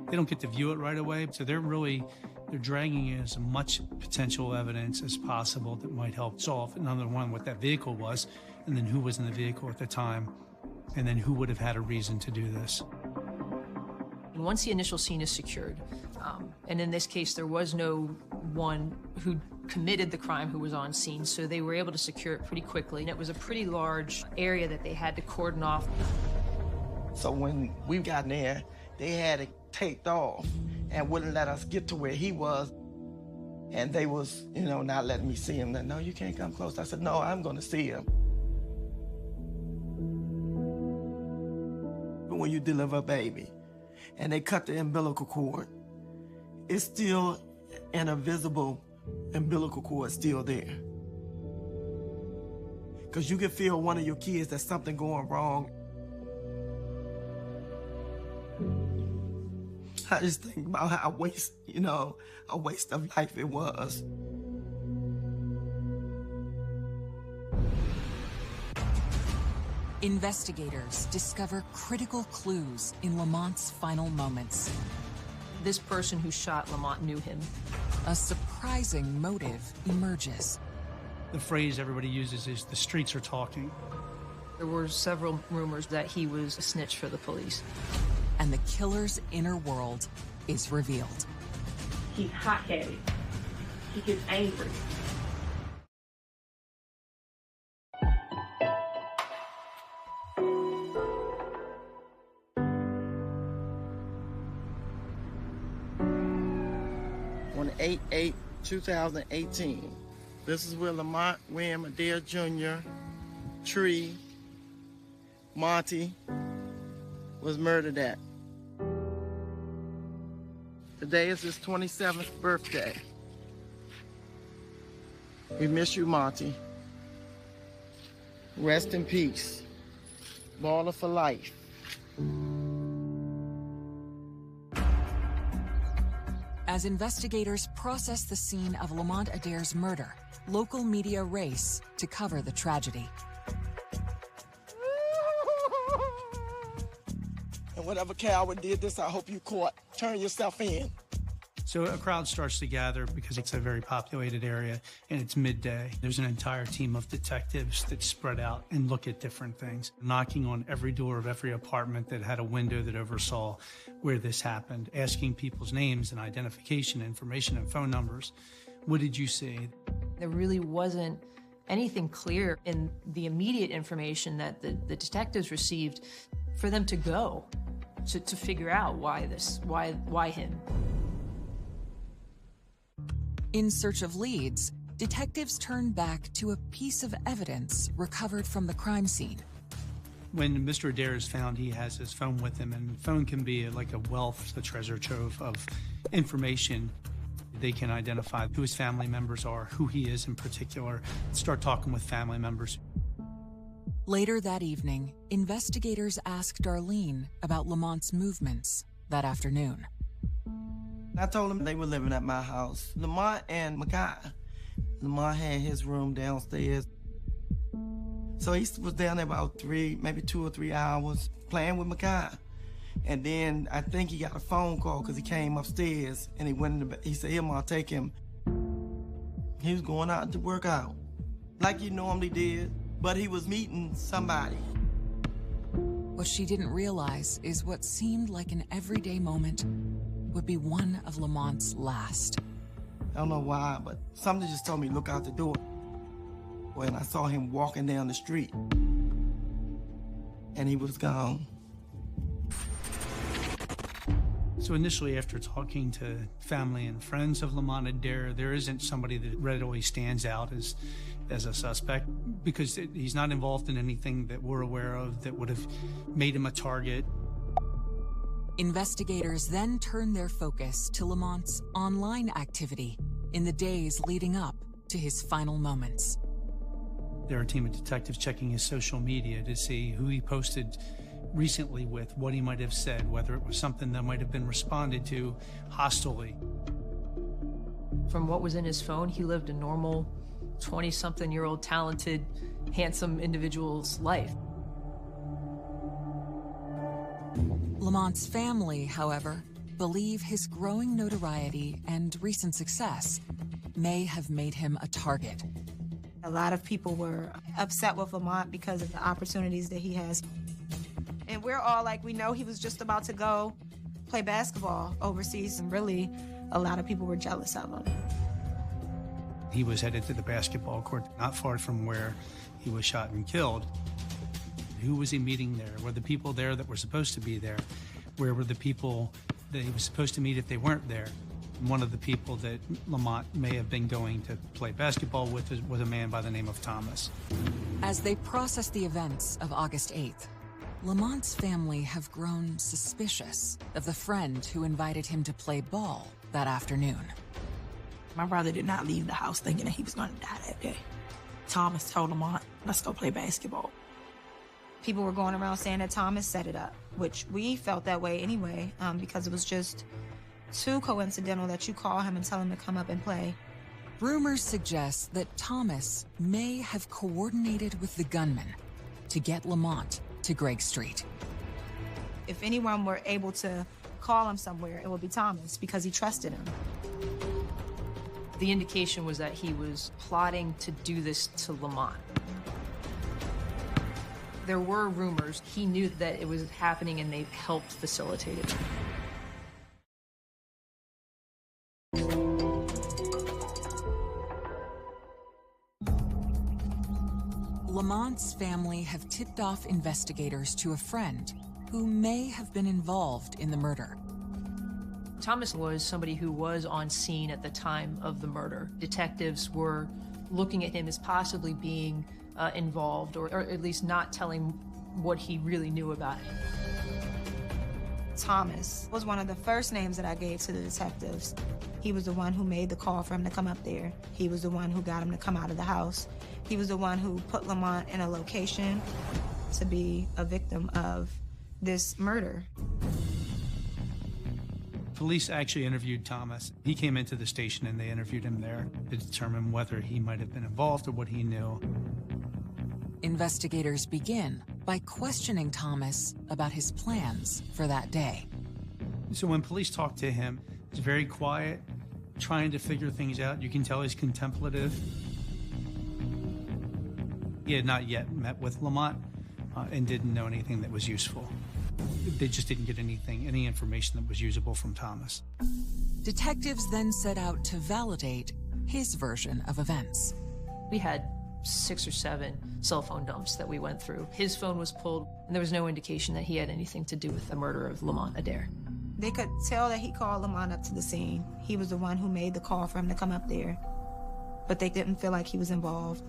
They don't get to view it right away, so they're dragging in as much potential evidence as possible that might help solve, number one, what that vehicle was, and then who was in the vehicle at the time, and then who would have had a reason to do this. And once the initial scene is secured, and in this case there was no one who committed the crime who was on scene, so they were able to secure it pretty quickly. And it was a pretty large area that they had to cordon off. So when we got in there, they had it taped off and wouldn't let us get to where he was. And they was, not letting me see him. Then, no, you can't come close. I said, no, I'm gonna see him. But when you deliver a baby and they cut the umbilical cord, it's still an invisible umbilical cord still there. Because you can feel one of your kids, there's something going wrong. I just think about how a waste of life it was. Investigators discover critical clues in Lamont's final moments. This person who shot Lamont knew him. A surprising motive emerges. The phrase everybody uses is the streets are talking. There were several rumors that he was a snitch for the police. And the killer's inner world is revealed. He's hot-headed. He gets angry. On 8/8/2018, this is where Lamont William Adair Jr., Tree, Monty was murdered at. Today is his 27th birthday. We miss you, Monty. Rest in peace. Baller for life. As investigators process the scene of Lamont Adair's murder, local media race to cover the tragedy. And whatever coward did this, I hope you caught. Turn yourself in. So a crowd starts to gather because it's a very populated area and it's midday. There's an entire team of detectives that spread out and look at different things, knocking on every door of every apartment that had a window that oversaw where this happened, asking people's names and identification information and phone numbers. What did you see? There really wasn't anything clear in the immediate information that the detectives received for them to go to figure out why him. In search of leads, detectives turn back to a piece of evidence recovered from the crime scene. When Mr. Adair is found, he has his phone with him, and the phone can be like a wealth, a treasure trove of information. They can identify who his family members are, who he is in particular, start talking with family members. Later that evening, investigators asked Darlene about Lamont's movements that afternoon. I told them they were living at my house. Lamont and Makai. Lamont had his room downstairs. So he was down there about maybe 2 or 3 hours playing with Makai. And then I think he got a phone call because he came upstairs and he went in he said, "Here, Mom, take him." He was going out to work out like he normally did. but he was meeting somebody. What she didn't realize is what seemed like an everyday moment would be one of Lamont's last. I don't know why, but something just told me look out the door. When I saw him walking down the street, and he was gone. So initially, after talking to family and friends of Lamont Adair, there isn't somebody that readily stands out as a suspect because he's not involved in anything that we're aware of that would have made him a target. Investigators then turned their focus to Lamont's online activity in the days leading up to his final moments. There are a team of detectives checking his social media to see who he posted recently with, what he might have said, whether it was something that might have been responded to hostilely. From what was in his phone, he lived a normal 20-something-year-old talented, handsome individual's life. Lamont's family, however, believe his growing notoriety and recent success may have made him a target. A lot of people were upset with Lamont because of the opportunities that he has. And we're all like, we know he was just about to go play basketball overseas, and really, a lot of people were jealous of him. He was headed to the basketball court not far from where he was shot and killed. Who was he meeting there? Were the people there that were supposed to be there? Where were the people that he was supposed to meet if they weren't there? One of the people that Lamont may have been going to play basketball with was a man by the name of Thomas. As they process the events of August 8th, Lamont's family have grown suspicious of the friend who invited him to play ball that afternoon. My brother did not leave the house thinking that he was going to die that day. Thomas told Lamont, let's go play basketball. People were going around saying that Thomas set it up, which we felt that way anyway, because it was just too coincidental that you call him and tell him to come up and play. Rumors suggest that Thomas may have coordinated with the gunman to get Lamont to Gregg Street. If anyone were able to call him somewhere, it would be Thomas because he trusted him. The indication was that he was plotting to do this to Lamont. There were rumors. He knew that it was happening and they helped facilitate it. Lamont's family have tipped off investigators to a friend who may have been involved in the murder. Thomas was somebody who was on scene at the time of the murder. Detectives were looking at him as possibly being involved, or at least not telling what he really knew about it. Thomas was one of the first names that I gave to the detectives. He was the one who made the call for him to come up there. He was the one who got him to come out of the house. He was the one who put Lamont in a location to be a victim of this murder. Police actually interviewed Thomas. He came into the station and they interviewed him there to determine whether he might have been involved or what he knew. Investigators begin by questioning Thomas about his plans for that day. So when police talked to him, he's very quiet, trying to figure things out. You can tell he's contemplative. He had not yet met with Lamont and didn't know anything that was useful. They just didn't get any information that was usable from Thomas. Detectives then set out to validate his version of events. We had 6 or 7 cell phone dumps that we went through. His phone was pulled, and there was no indication that he had anything to do with the murder of Lamont Adair. They could tell that he called Lamont up to the scene. He was the one who made the call for him to come up there, but they didn't feel like he was involved.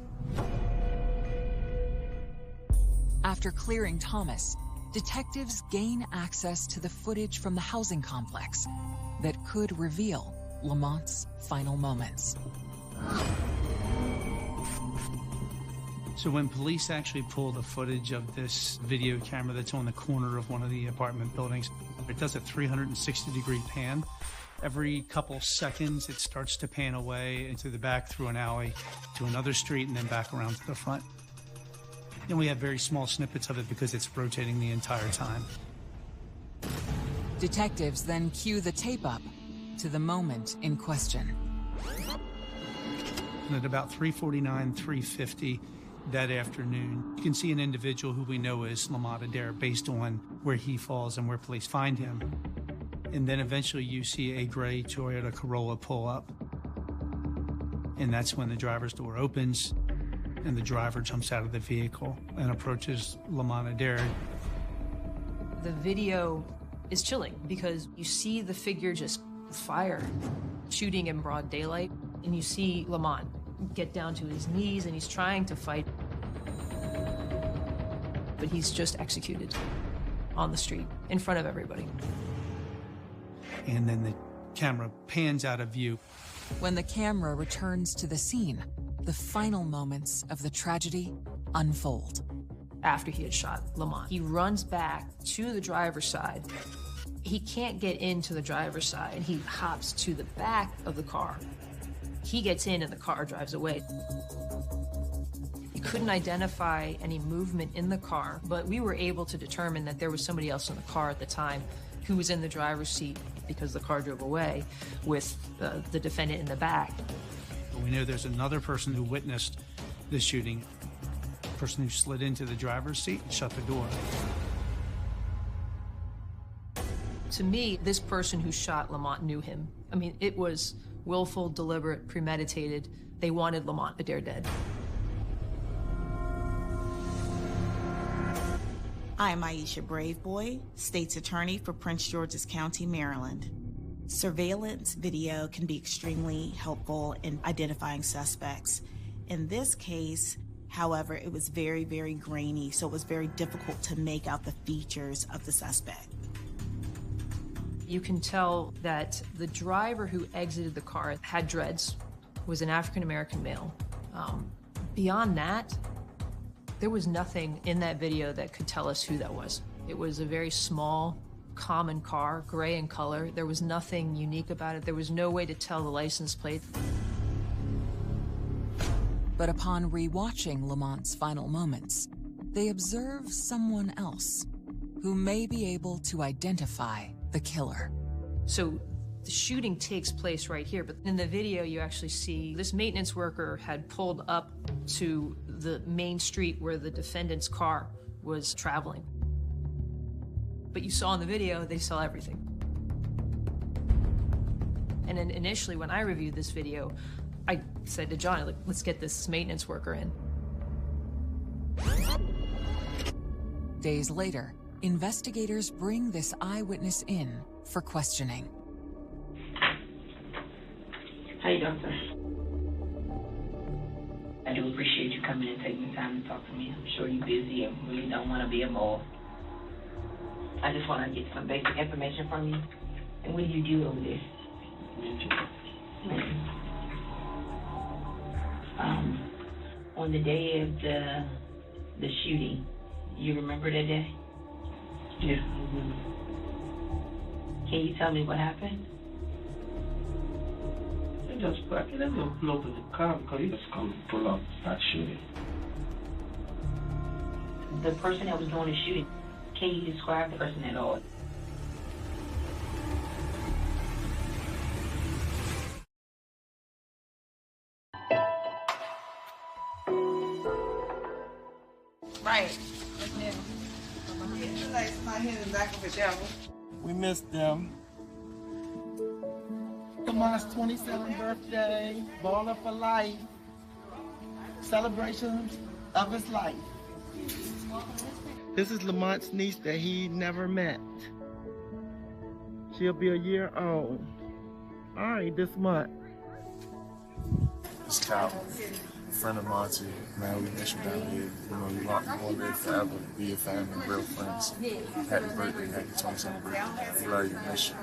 After clearing Thomas, detectives gain access to the footage from the housing complex that could reveal Lamont's final moments. So when police actually pull the footage of this video camera that's on the corner of one of the apartment buildings, it does a 360-degree pan. Every couple seconds, it starts to pan away into the back through an alley to another street and then back around to the front. And we have very small snippets of it because it's rotating the entire time. Detectives then cue the tape up to the moment in question. And at about 3:49, 3:50, that afternoon. You can see an individual who we know is Lamont Adair based on where he falls and where police find him. And then eventually you see a gray Toyota Corolla pull up. And that's when the driver's door opens and the driver jumps out of the vehicle and approaches Lamont Adair. The video is chilling because you see the figure just fire, shooting in broad daylight, and you see Lamont get down to his knees and he's trying to fight. But he's just executed on the street in front of everybody. And then the camera pans out of view. When the camera returns to the scene, the final moments of the tragedy unfold. After he had shot Lamont, he runs back to the driver's side. He can't get into the driver's side. He hops to the back of the car. He gets in and the car drives away. You couldn't identify any movement in the car, but we were able to determine that there was somebody else in the car at the time who was in the driver's seat because the car drove away with the defendant in the back. We know there's another person who witnessed the shooting, a person who slid into the driver's seat and shut the door. To me, this person who shot Lamont knew him. I mean, it was willful, deliberate, premeditated. They wanted Lamont Adair dead. I'm Aisha Braveboy, State's Attorney for Prince George's County, Maryland. Surveillance video can be extremely helpful in identifying suspects. In this case, however, it was very, very grainy, so it was very difficult to make out the features of the suspect. You can tell that the driver who exited the car had dreads, was an African-American male. Beyond that, there was nothing in that video that could tell us who that was. It was a very small, common car, gray in color. There was nothing unique about it. There was no way to tell the license plate. But upon rewatching Lamont's final moments, they observe someone else who may be able to identify the killer. So the shooting takes place right here, but in the video you actually see this maintenance worker had pulled up to the main street where the defendant's car was traveling. But you saw in the video, they saw everything. And then initially when I reviewed this video, I said to John, let's get this maintenance worker in. Days later, investigators bring this eyewitness in for questioning. How you doing, sir? I do appreciate you coming and taking the time to talk to me. I'm sure you're busy and really don't want to be a mole. I just want to get some basic information from you. And what do you do over there? On the day of the shooting, you remember that day? Yeah. Can you tell me what happened? I just back and I didn't pull up in the car because he just come pull up, start shooting. The person that was doing the shooting, can you describe the person at all? Right. We missed them. Lamont's 27th birthday, baller for life, celebrations of his life. This is Lamont's niece that he never met. She'll be a year old. All right, this month. It's Cal, a friend of Monty. Man, we miss you down here. You know, we want to live forever, be your family, real friends. Happy birthday, happy 27th birthday. We love you, miss you.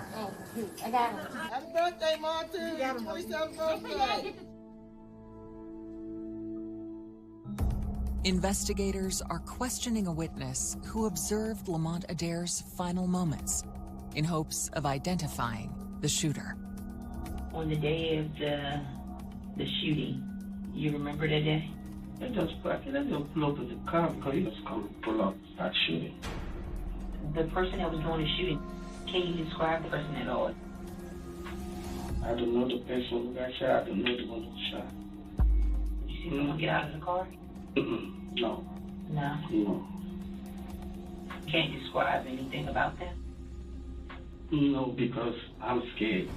Happy birthday, Monty! 27th birthday! Investigators are questioning a witness who observed Lamont Adair's final moments in hopes of identifying the shooter. On the day of the shooting, you remember that day? I just back and I didn't pull up in the car because he just come pull up, start shooting. The person that was doing the shooting, can you describe the person at all? I don't know the person who got shot. I don't know the one who shot. Did you see someone get out of the car? No. No? No. Can't describe anything about them? No, because I'm scared.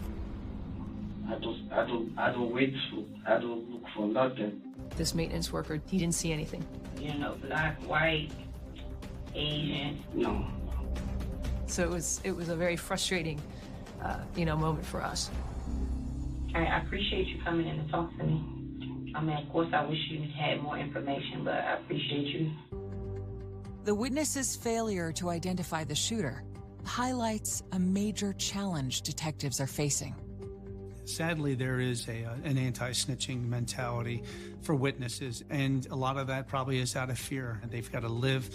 I don't wait for, I don't look for nothing. This maintenance worker, he didn't see anything. You know, black, white, Asian? No. So it was a very frustrating, moment for us. I appreciate you coming in to talk to me. I mean, of course, I wish you had more information, but I appreciate you. The witness's failure to identify the shooter highlights a major challenge detectives are facing. Sadly, there is an anti-snitching mentality for witnesses, and a lot of that probably is out of fear. And they've got to live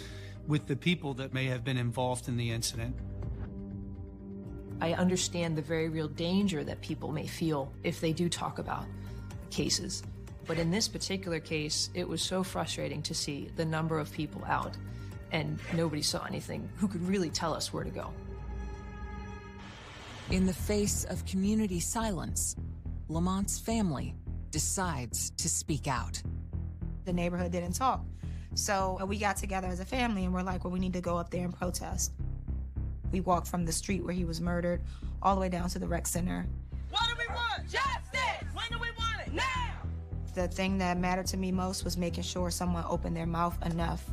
with the people that may have been involved in the incident. I understand the very real danger that people may feel if they do talk about cases. But in this particular case, it was so frustrating to see the number of people out, and nobody saw anything who could really tell us where to go. In the face of community silence, Lamont's family decides to speak out. The neighborhood didn't talk. So we got together as a family and we're like, well, we need to go up there and protest. We walked from the street where he was murdered all the way down to the rec center. What do we want? Justice! When do we want it? Now! The thing that mattered to me most was making sure someone opened their mouth enough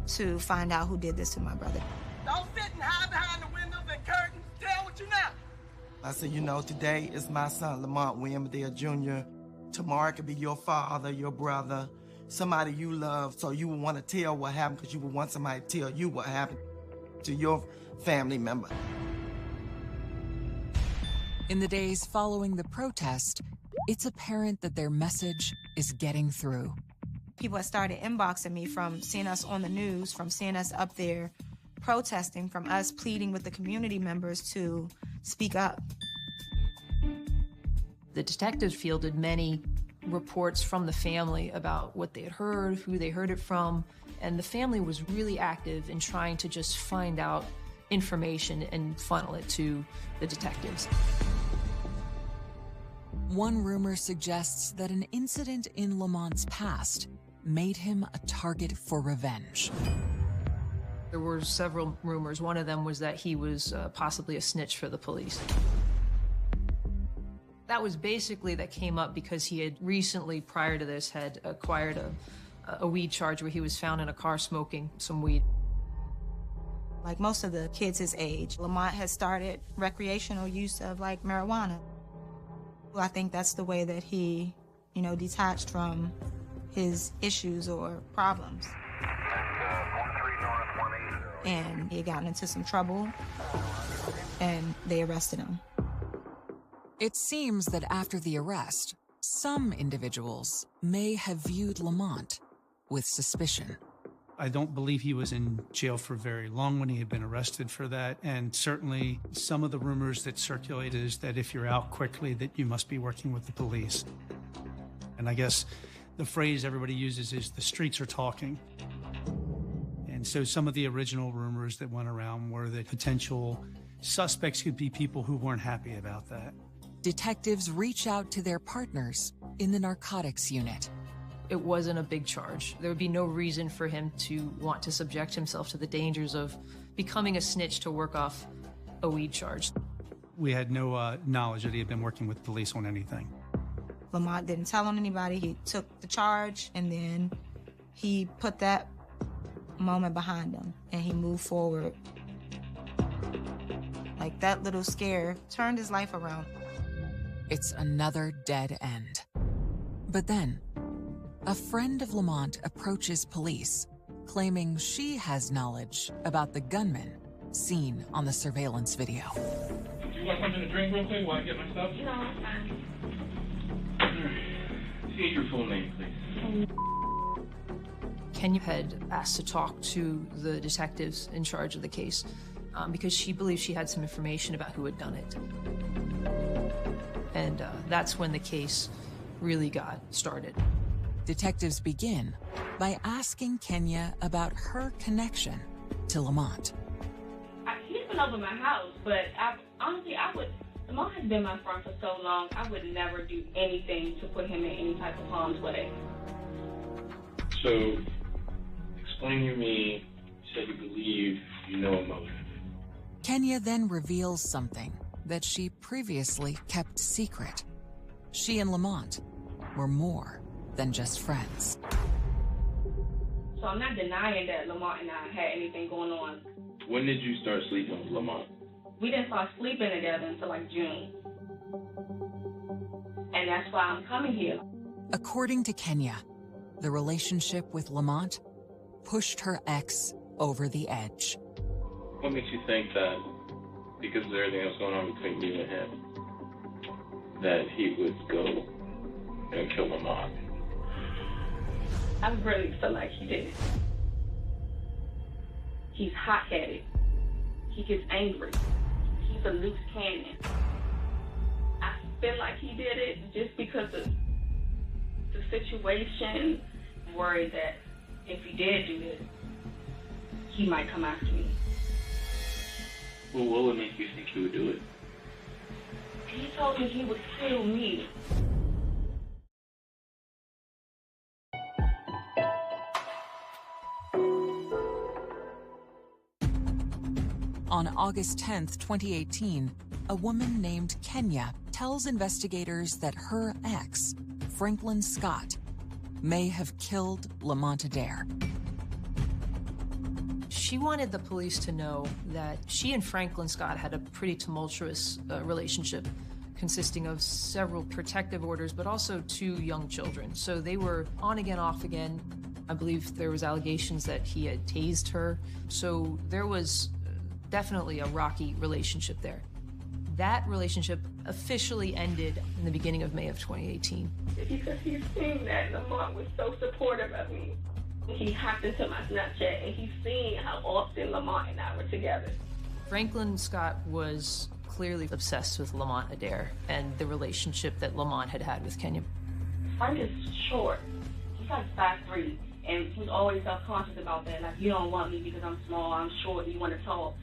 to find out who did this to my brother. Don't sit and hide behind the windows and curtains. Tell what you know. I said, today is my son, Lamont Williamdale Jr. Tomorrow it could be your father, your brother, somebody you love, so you would want to tell what happened because you would want somebody to tell you what happened to your family member. In the days following the protest, it's apparent that their message is getting through. People had started inboxing me from seeing us on the news, from seeing us up there protesting, from us pleading with the community members to speak up. The detectives fielded many reports from the family about what they had heard, who they heard it from, and the family was really active in trying to just find out information and funnel it to the detectives. One rumor suggests that an incident in Lamont's past made him a target for revenge. There were several rumors. One of them was that he was possibly a snitch for the police. That was basically that came up because he had recently, prior to this, had acquired a weed charge where he was found in a car smoking some weed. Like most of the kids his age, Lamont has started recreational use of marijuana. I think that's the way that he, detached from his issues or problems. And he had gotten into some trouble, and they arrested him. It seems that after the arrest, some individuals may have viewed Lamont with suspicion. I don't believe he was in jail for very long when he had been arrested for that. And certainly some of the rumors that circulate is that if you're out quickly, that you must be working with the police. And I guess the phrase everybody uses is the streets are talking. And so some of the original rumors that went around were that potential suspects could be people who weren't happy about that. Detectives reach out to their partners in the narcotics unit. It wasn't a big charge. There would be no reason for him to want to subject himself to the dangers of becoming a snitch to work off a weed charge. We had no knowledge that he had been working with police on anything. Lamont didn't tell on anybody. He took the charge, and then he put that moment behind him, and he moved forward. Like, that little scare turned his life around. It's another dead end. But then, a friend of Lamont approaches police, claiming she has knowledge about the gunman seen on the surveillance video. You want something to drink real quick while I get my stuff? No, I'm fine. Say your full name, please. Kenya had asked to talk to the detectives in charge of the case because she believed she had some information about who had done it. And that's when the case really got started. Detectives begin by asking Kenya about her connection to Lamont. He's been over my house, but Lamont has been my friend for so long, I would never do anything to put him in any type of harm's way. So explain to me, you said you believe you know a motive. Kenya then reveals something that she previously kept secret. She and Lamont were more than just friends. So I'm not denying that Lamont and I had anything going on. When did you start sleeping with Lamont? We didn't start sleeping together until like June. And that's why I'm coming here. According to Kenya, the relationship with Lamont pushed her ex over the edge. What makes you think that, because of everything that was going on between you and him, that he would go and kill Lamont? I really feel like he did it. He's hot-headed. He gets angry. He's a loose cannon. I feel like he did it just because of the situation. I'm worried that if he did do this, he might come after me. Well, what would make you think he would do it? He told me he would kill me. On August 10th, 2018, a woman named Kenya tells investigators that her ex, Franklin Scott, may have killed Lamont Adair. She wanted the police to know that she and Franklin Scott had a pretty tumultuous relationship consisting of several protective orders, but also 2 young children. So they were on again, off again. I believe there was allegations that he had tased her. So there was definitely a rocky relationship there. That relationship officially ended in the beginning of May of 2018. Because he's seen that Lamont was so supportive of me. He hacked into my Snapchat and he's seen how often Lamont and I were together. Franklin Scott was clearly obsessed with Lamont Adair and the relationship that Lamont had had with Kenya. Frank is short. He's like 5'3", and he's always self-conscious about that. Like, you don't want me because I'm small, I'm short, you want to talk.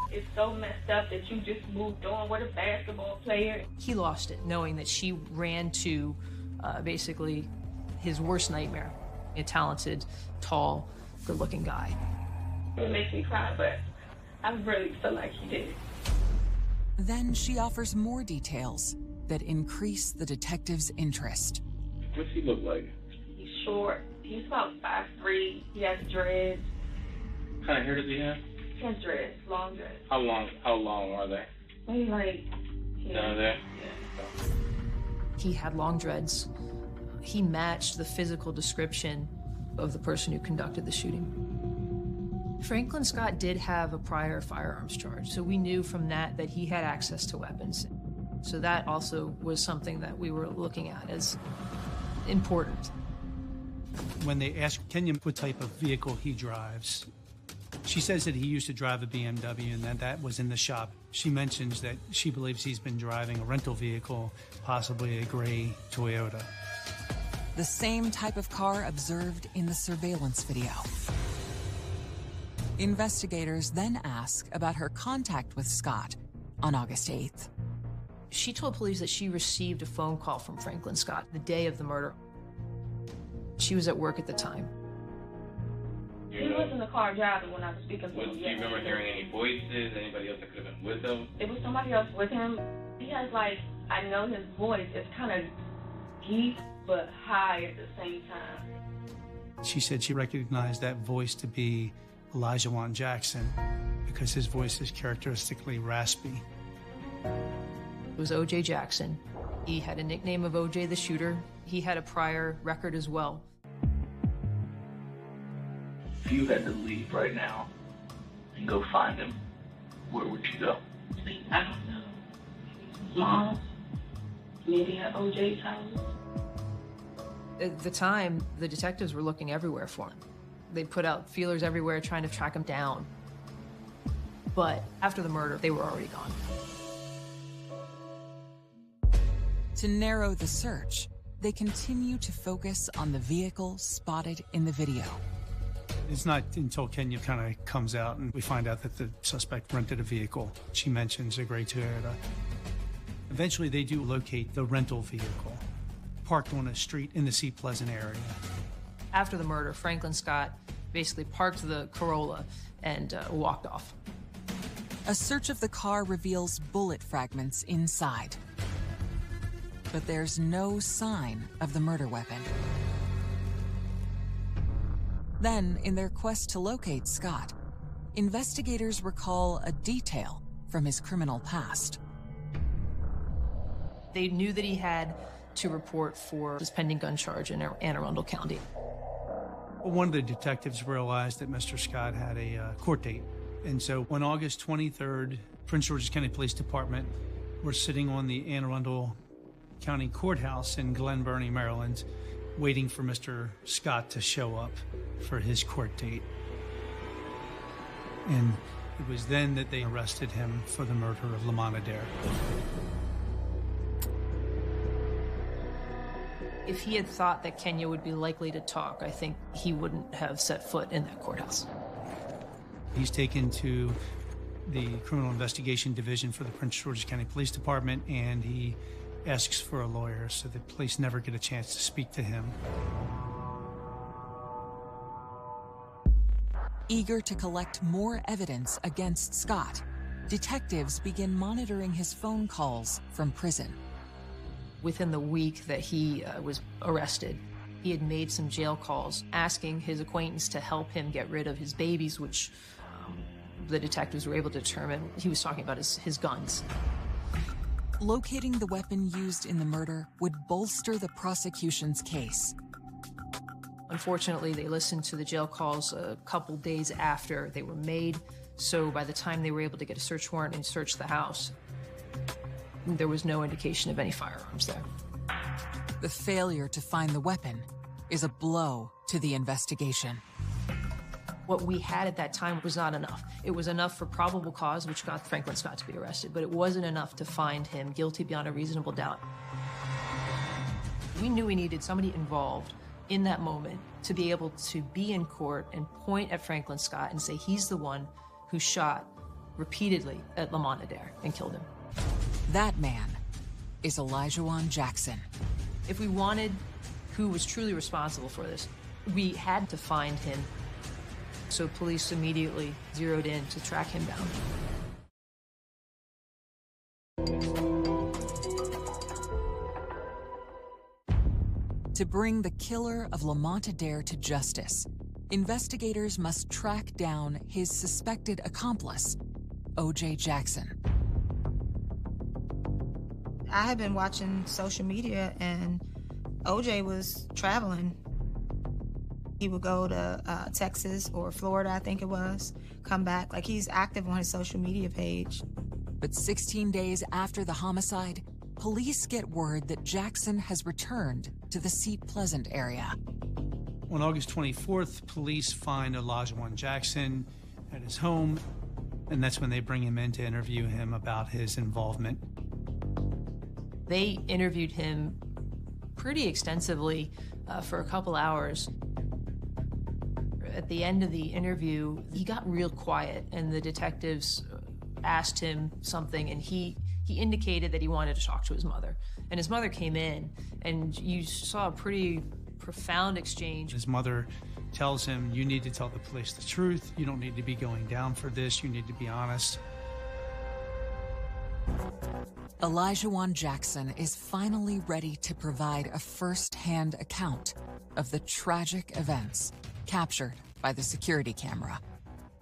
It's so messed up that you just moved on with a basketball player. He lost it, knowing that she ran to basically his worst nightmare, a talented, tall, good-looking guy. It makes me cry, but I really feel like he did it. Then she offers more details that increase the detective's interest. What's he look like? He's short. He's about 5'3". He has dreads. What kind of hair does he have? He has dreads, long dreads. How long are they? Maybe like down there? Yeah. He had long dreads. He matched the physical description of the person who conducted the shooting. Franklin Scott did have a prior firearms charge, so we knew from that he had access to weapons. So that also was something that we were looking at as important. When they ask Kenya what type of vehicle he drives, she says that he used to drive a BMW and that was in the shop. She mentions that she believes he's been driving a rental vehicle, possibly a gray Toyota. The same type of car observed in the surveillance video. Investigators then ask about her contact with Scott on August 8th. She told police that she received a phone call from Franklin Scott the day of the murder. She was at work at the time. He was in the car driving when I was speaking to him. Do you remember hearing any voices, anybody else that could have been with him? It was somebody else with him. He has like, I know his voice is kind of deep but high at the same time. She said she recognized that voice to be Elijah Wan Jackson because his voice is characteristically raspy. It was O.J. Jackson. He had a nickname of O.J. the Shooter. He had a prior record as well. If you had to leave right now and go find him, where would you go? I don't know. Mom, maybe at OJ's house. At the time, the detectives were looking everywhere for him. They put out feelers everywhere trying to track him down. But after the murder, they were already gone. To narrow the search, they continue to focus on the vehicle spotted in the video. It's not until Kenya kind of comes out and we find out that the suspect rented a vehicle. She mentions a gray Toyota. Eventually, they do locate the rental vehicle, parked on a street in the Seat Pleasant area. After the murder, Franklin Scott basically parked the Corolla and walked off. A search of the car reveals bullet fragments inside. But there's no sign of the murder weapon. Then, in their quest to locate Scott, investigators recall a detail from his criminal past. They knew that he had to report for his pending gun charge in Anne Arundel County. One of the detectives realized that Mr. Scott had a court date. And so on August 23rd, Prince George's County Police Department were sitting on the Anne Arundel County Courthouse in Glen Burnie, Maryland, waiting for Mr. Scott to show up for his court date. And it was then that they arrested him for the murder of Lamont Adair. If he had thought that Kenya would be likely to talk, I think he wouldn't have set foot in that courthouse. He's taken to the Criminal Investigation Division for the Prince George's County Police Department, and he asks for a lawyer, so the police never get a chance to speak to him. Eager to collect more evidence against Scott, detectives begin monitoring his phone calls from prison. Within the week that he was arrested, he had made some jail calls asking his acquaintance to help him get rid of his babies, which the detectives were able to determine he was talking about his guns. Locating the weapon used in the murder would bolster the prosecution's case. Unfortunately, they listened to the jail calls a couple days after they were made, so by the time they were able to get a search warrant and search the house, there was no indication of any firearms there. The failure to find the weapon is a blow to the investigation. What we had at that time was not enough. It was enough for probable cause, which got Franklin Scott to be arrested, but it wasn't enough to find him guilty beyond a reasonable doubt. We knew we needed somebody involved in that moment to be able to be in court and point at Franklin Scott and say he's the one who shot repeatedly at Lamont Adair and killed him. That man is Elijah Jackson. If we wanted who was truly responsible for this, we had to find him. So police immediately zeroed in to track him down. To bring the killer of Lamont Adair to justice, investigators must track down his suspected accomplice, O.J. Jackson. I had been watching social media, and OJ was traveling. He would go to Texas or Florida, I think it was, come back. Like, he's active on his social media page. But 16 days after the homicide, police get word that Jackson has returned to the Seat Pleasant area. On August 24th, police find Elijah Jackson at his home, and that's when they bring him in to interview him about his involvement. They interviewed him pretty extensively for a couple hours. At the end of the interview, he got real quiet, and the detectives asked him something, and he indicated that he wanted to talk to his mother. And his mother came in, and you saw a pretty profound exchange. His mother tells him, you need to tell the police the truth. You don't need to be going down for this. You need to be honest. Elijah Jackson is finally ready to provide a first-hand account of the tragic events captured by the security camera.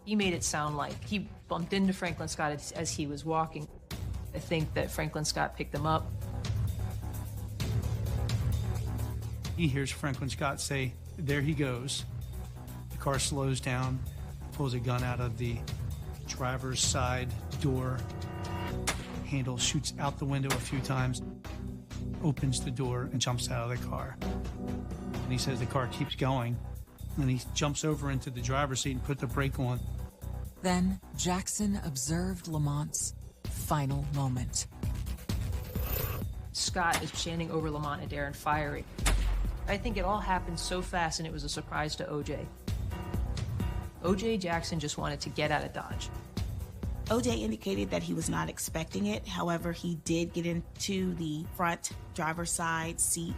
He made it sound like he bumped into Franklin Scott as he was walking. I think that Franklin Scott picked him up. He hears Franklin Scott say, there he goes. The car slows down, pulls a gun out of the driver's side door, handle shoots out the window a few times, opens the door and jumps out of the car. And he says the car keeps going. And he jumps over into the driver's seat and put the brake on. Then Jackson observed Lamont's final moment. Scott is standing over Lamont Adair and firing. I think it all happened so fast, and it was a surprise to OJ. OJ Jackson just wanted to get out of Dodge. OJ indicated that he was not expecting it. However, he did get into the front driver's side seat.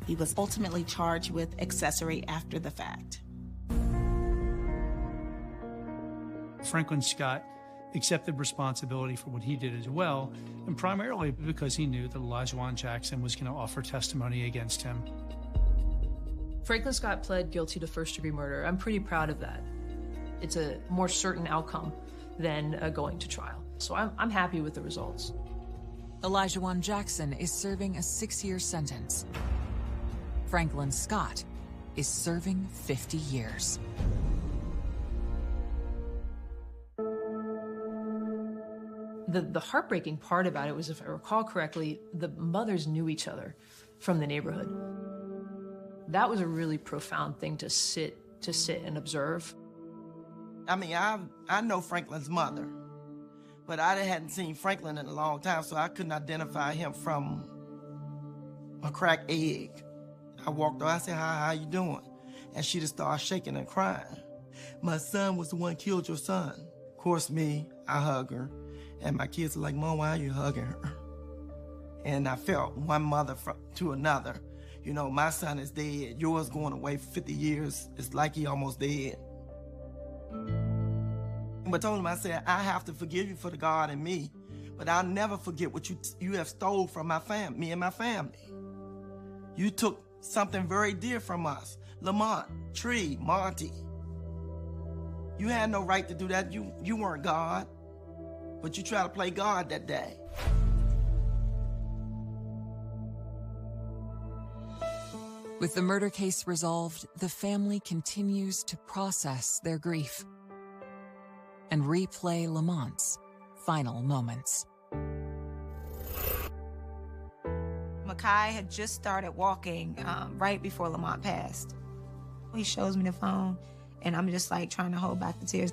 He was ultimately charged with accessory after the fact. Franklin Scott accepted responsibility for what he did as well, and primarily because he knew that Olajuwon Jackson was going to offer testimony against him. Franklin Scott pled guilty to first-degree murder. I'm pretty proud of that. It's a more certain outcome than going to trial. So I'm happy with the results. Olajuwon Jackson is serving a 6-year sentence. Franklin Scott is serving 50 years. The heartbreaking part about it was, if I recall correctly, the mothers knew each other from the neighborhood. That was a really profound thing to sit and observe. I mean, I know Franklin's mother, but I hadn't seen Franklin in a long time, so I couldn't identify him from a cracked egg. I walked over, I said, how you doing? And she just started shaking and crying. My son was the one who killed your son. Of course, I hug her. And my kids are like, Mom, why are you hugging her? And I felt one mother to another. You know, my son is dead. Yours going away for 50 years. It's like he almost dead. But told him, I said, I have to forgive you for the God in me, but I'll never forget what you have stole from my family, me and my family. You took something very dear from us. Lamont, Tree, Monty. You had no right to do that. You weren't God. But you tried to play God that day. With the murder case resolved, the family continues to process their grief and replay Lamont's final moments. Makai had just started walking right before Lamont passed. He shows me the phone, and I'm just like trying to hold back the tears.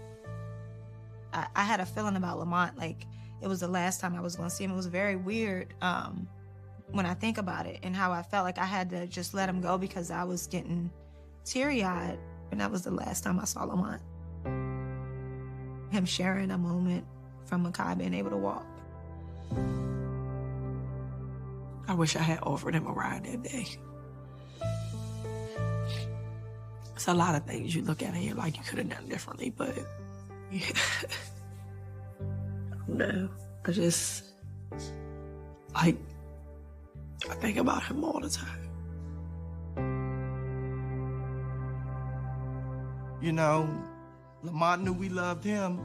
I had a feeling about Lamont, like it was the last time I was going to see him. It was very weird when I think about it, and how I felt like I had to just let him go because I was getting teary-eyed, and that was the last time I saw Lamont. Him sharing a moment from Makai being able to walk. I wish I had offered him a ride that day. It's a lot of things you look at and you're like, you could have done differently, but yeah. No, I just, like, I think about him all the time. You know, Lamont knew we loved him,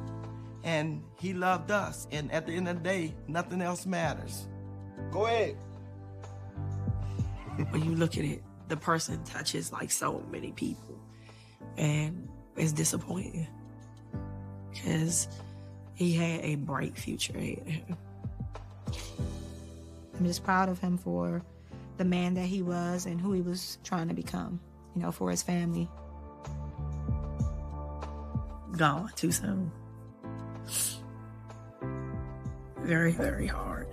and he loved us. And at the end of the day, nothing else matters. Go ahead. When you look at it, the person touches like so many people, and it's disappointing because he had a bright future ahead of him. I'm just proud of him for the man that he was and who he was trying to become, you know, for his family. Gone too soon. Very, very hard.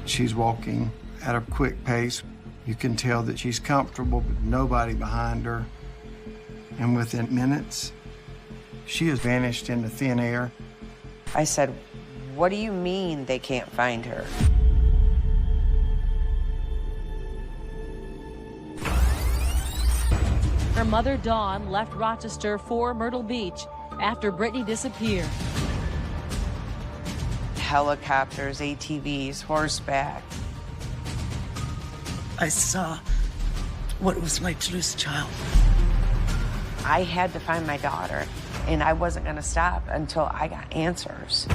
She's walking at a quick pace. You can tell that she's comfortable, but nobody behind her. And within minutes, she has vanished into thin air. I said, "What do you mean they can't find her?" Her mother, Dawn, left Rochester for Myrtle Beach after Brittany disappeared. Helicopters, ATVs, horseback. I saw what it was like to lose a child. I had to find my daughter, and I wasn't going to stop until I got answers.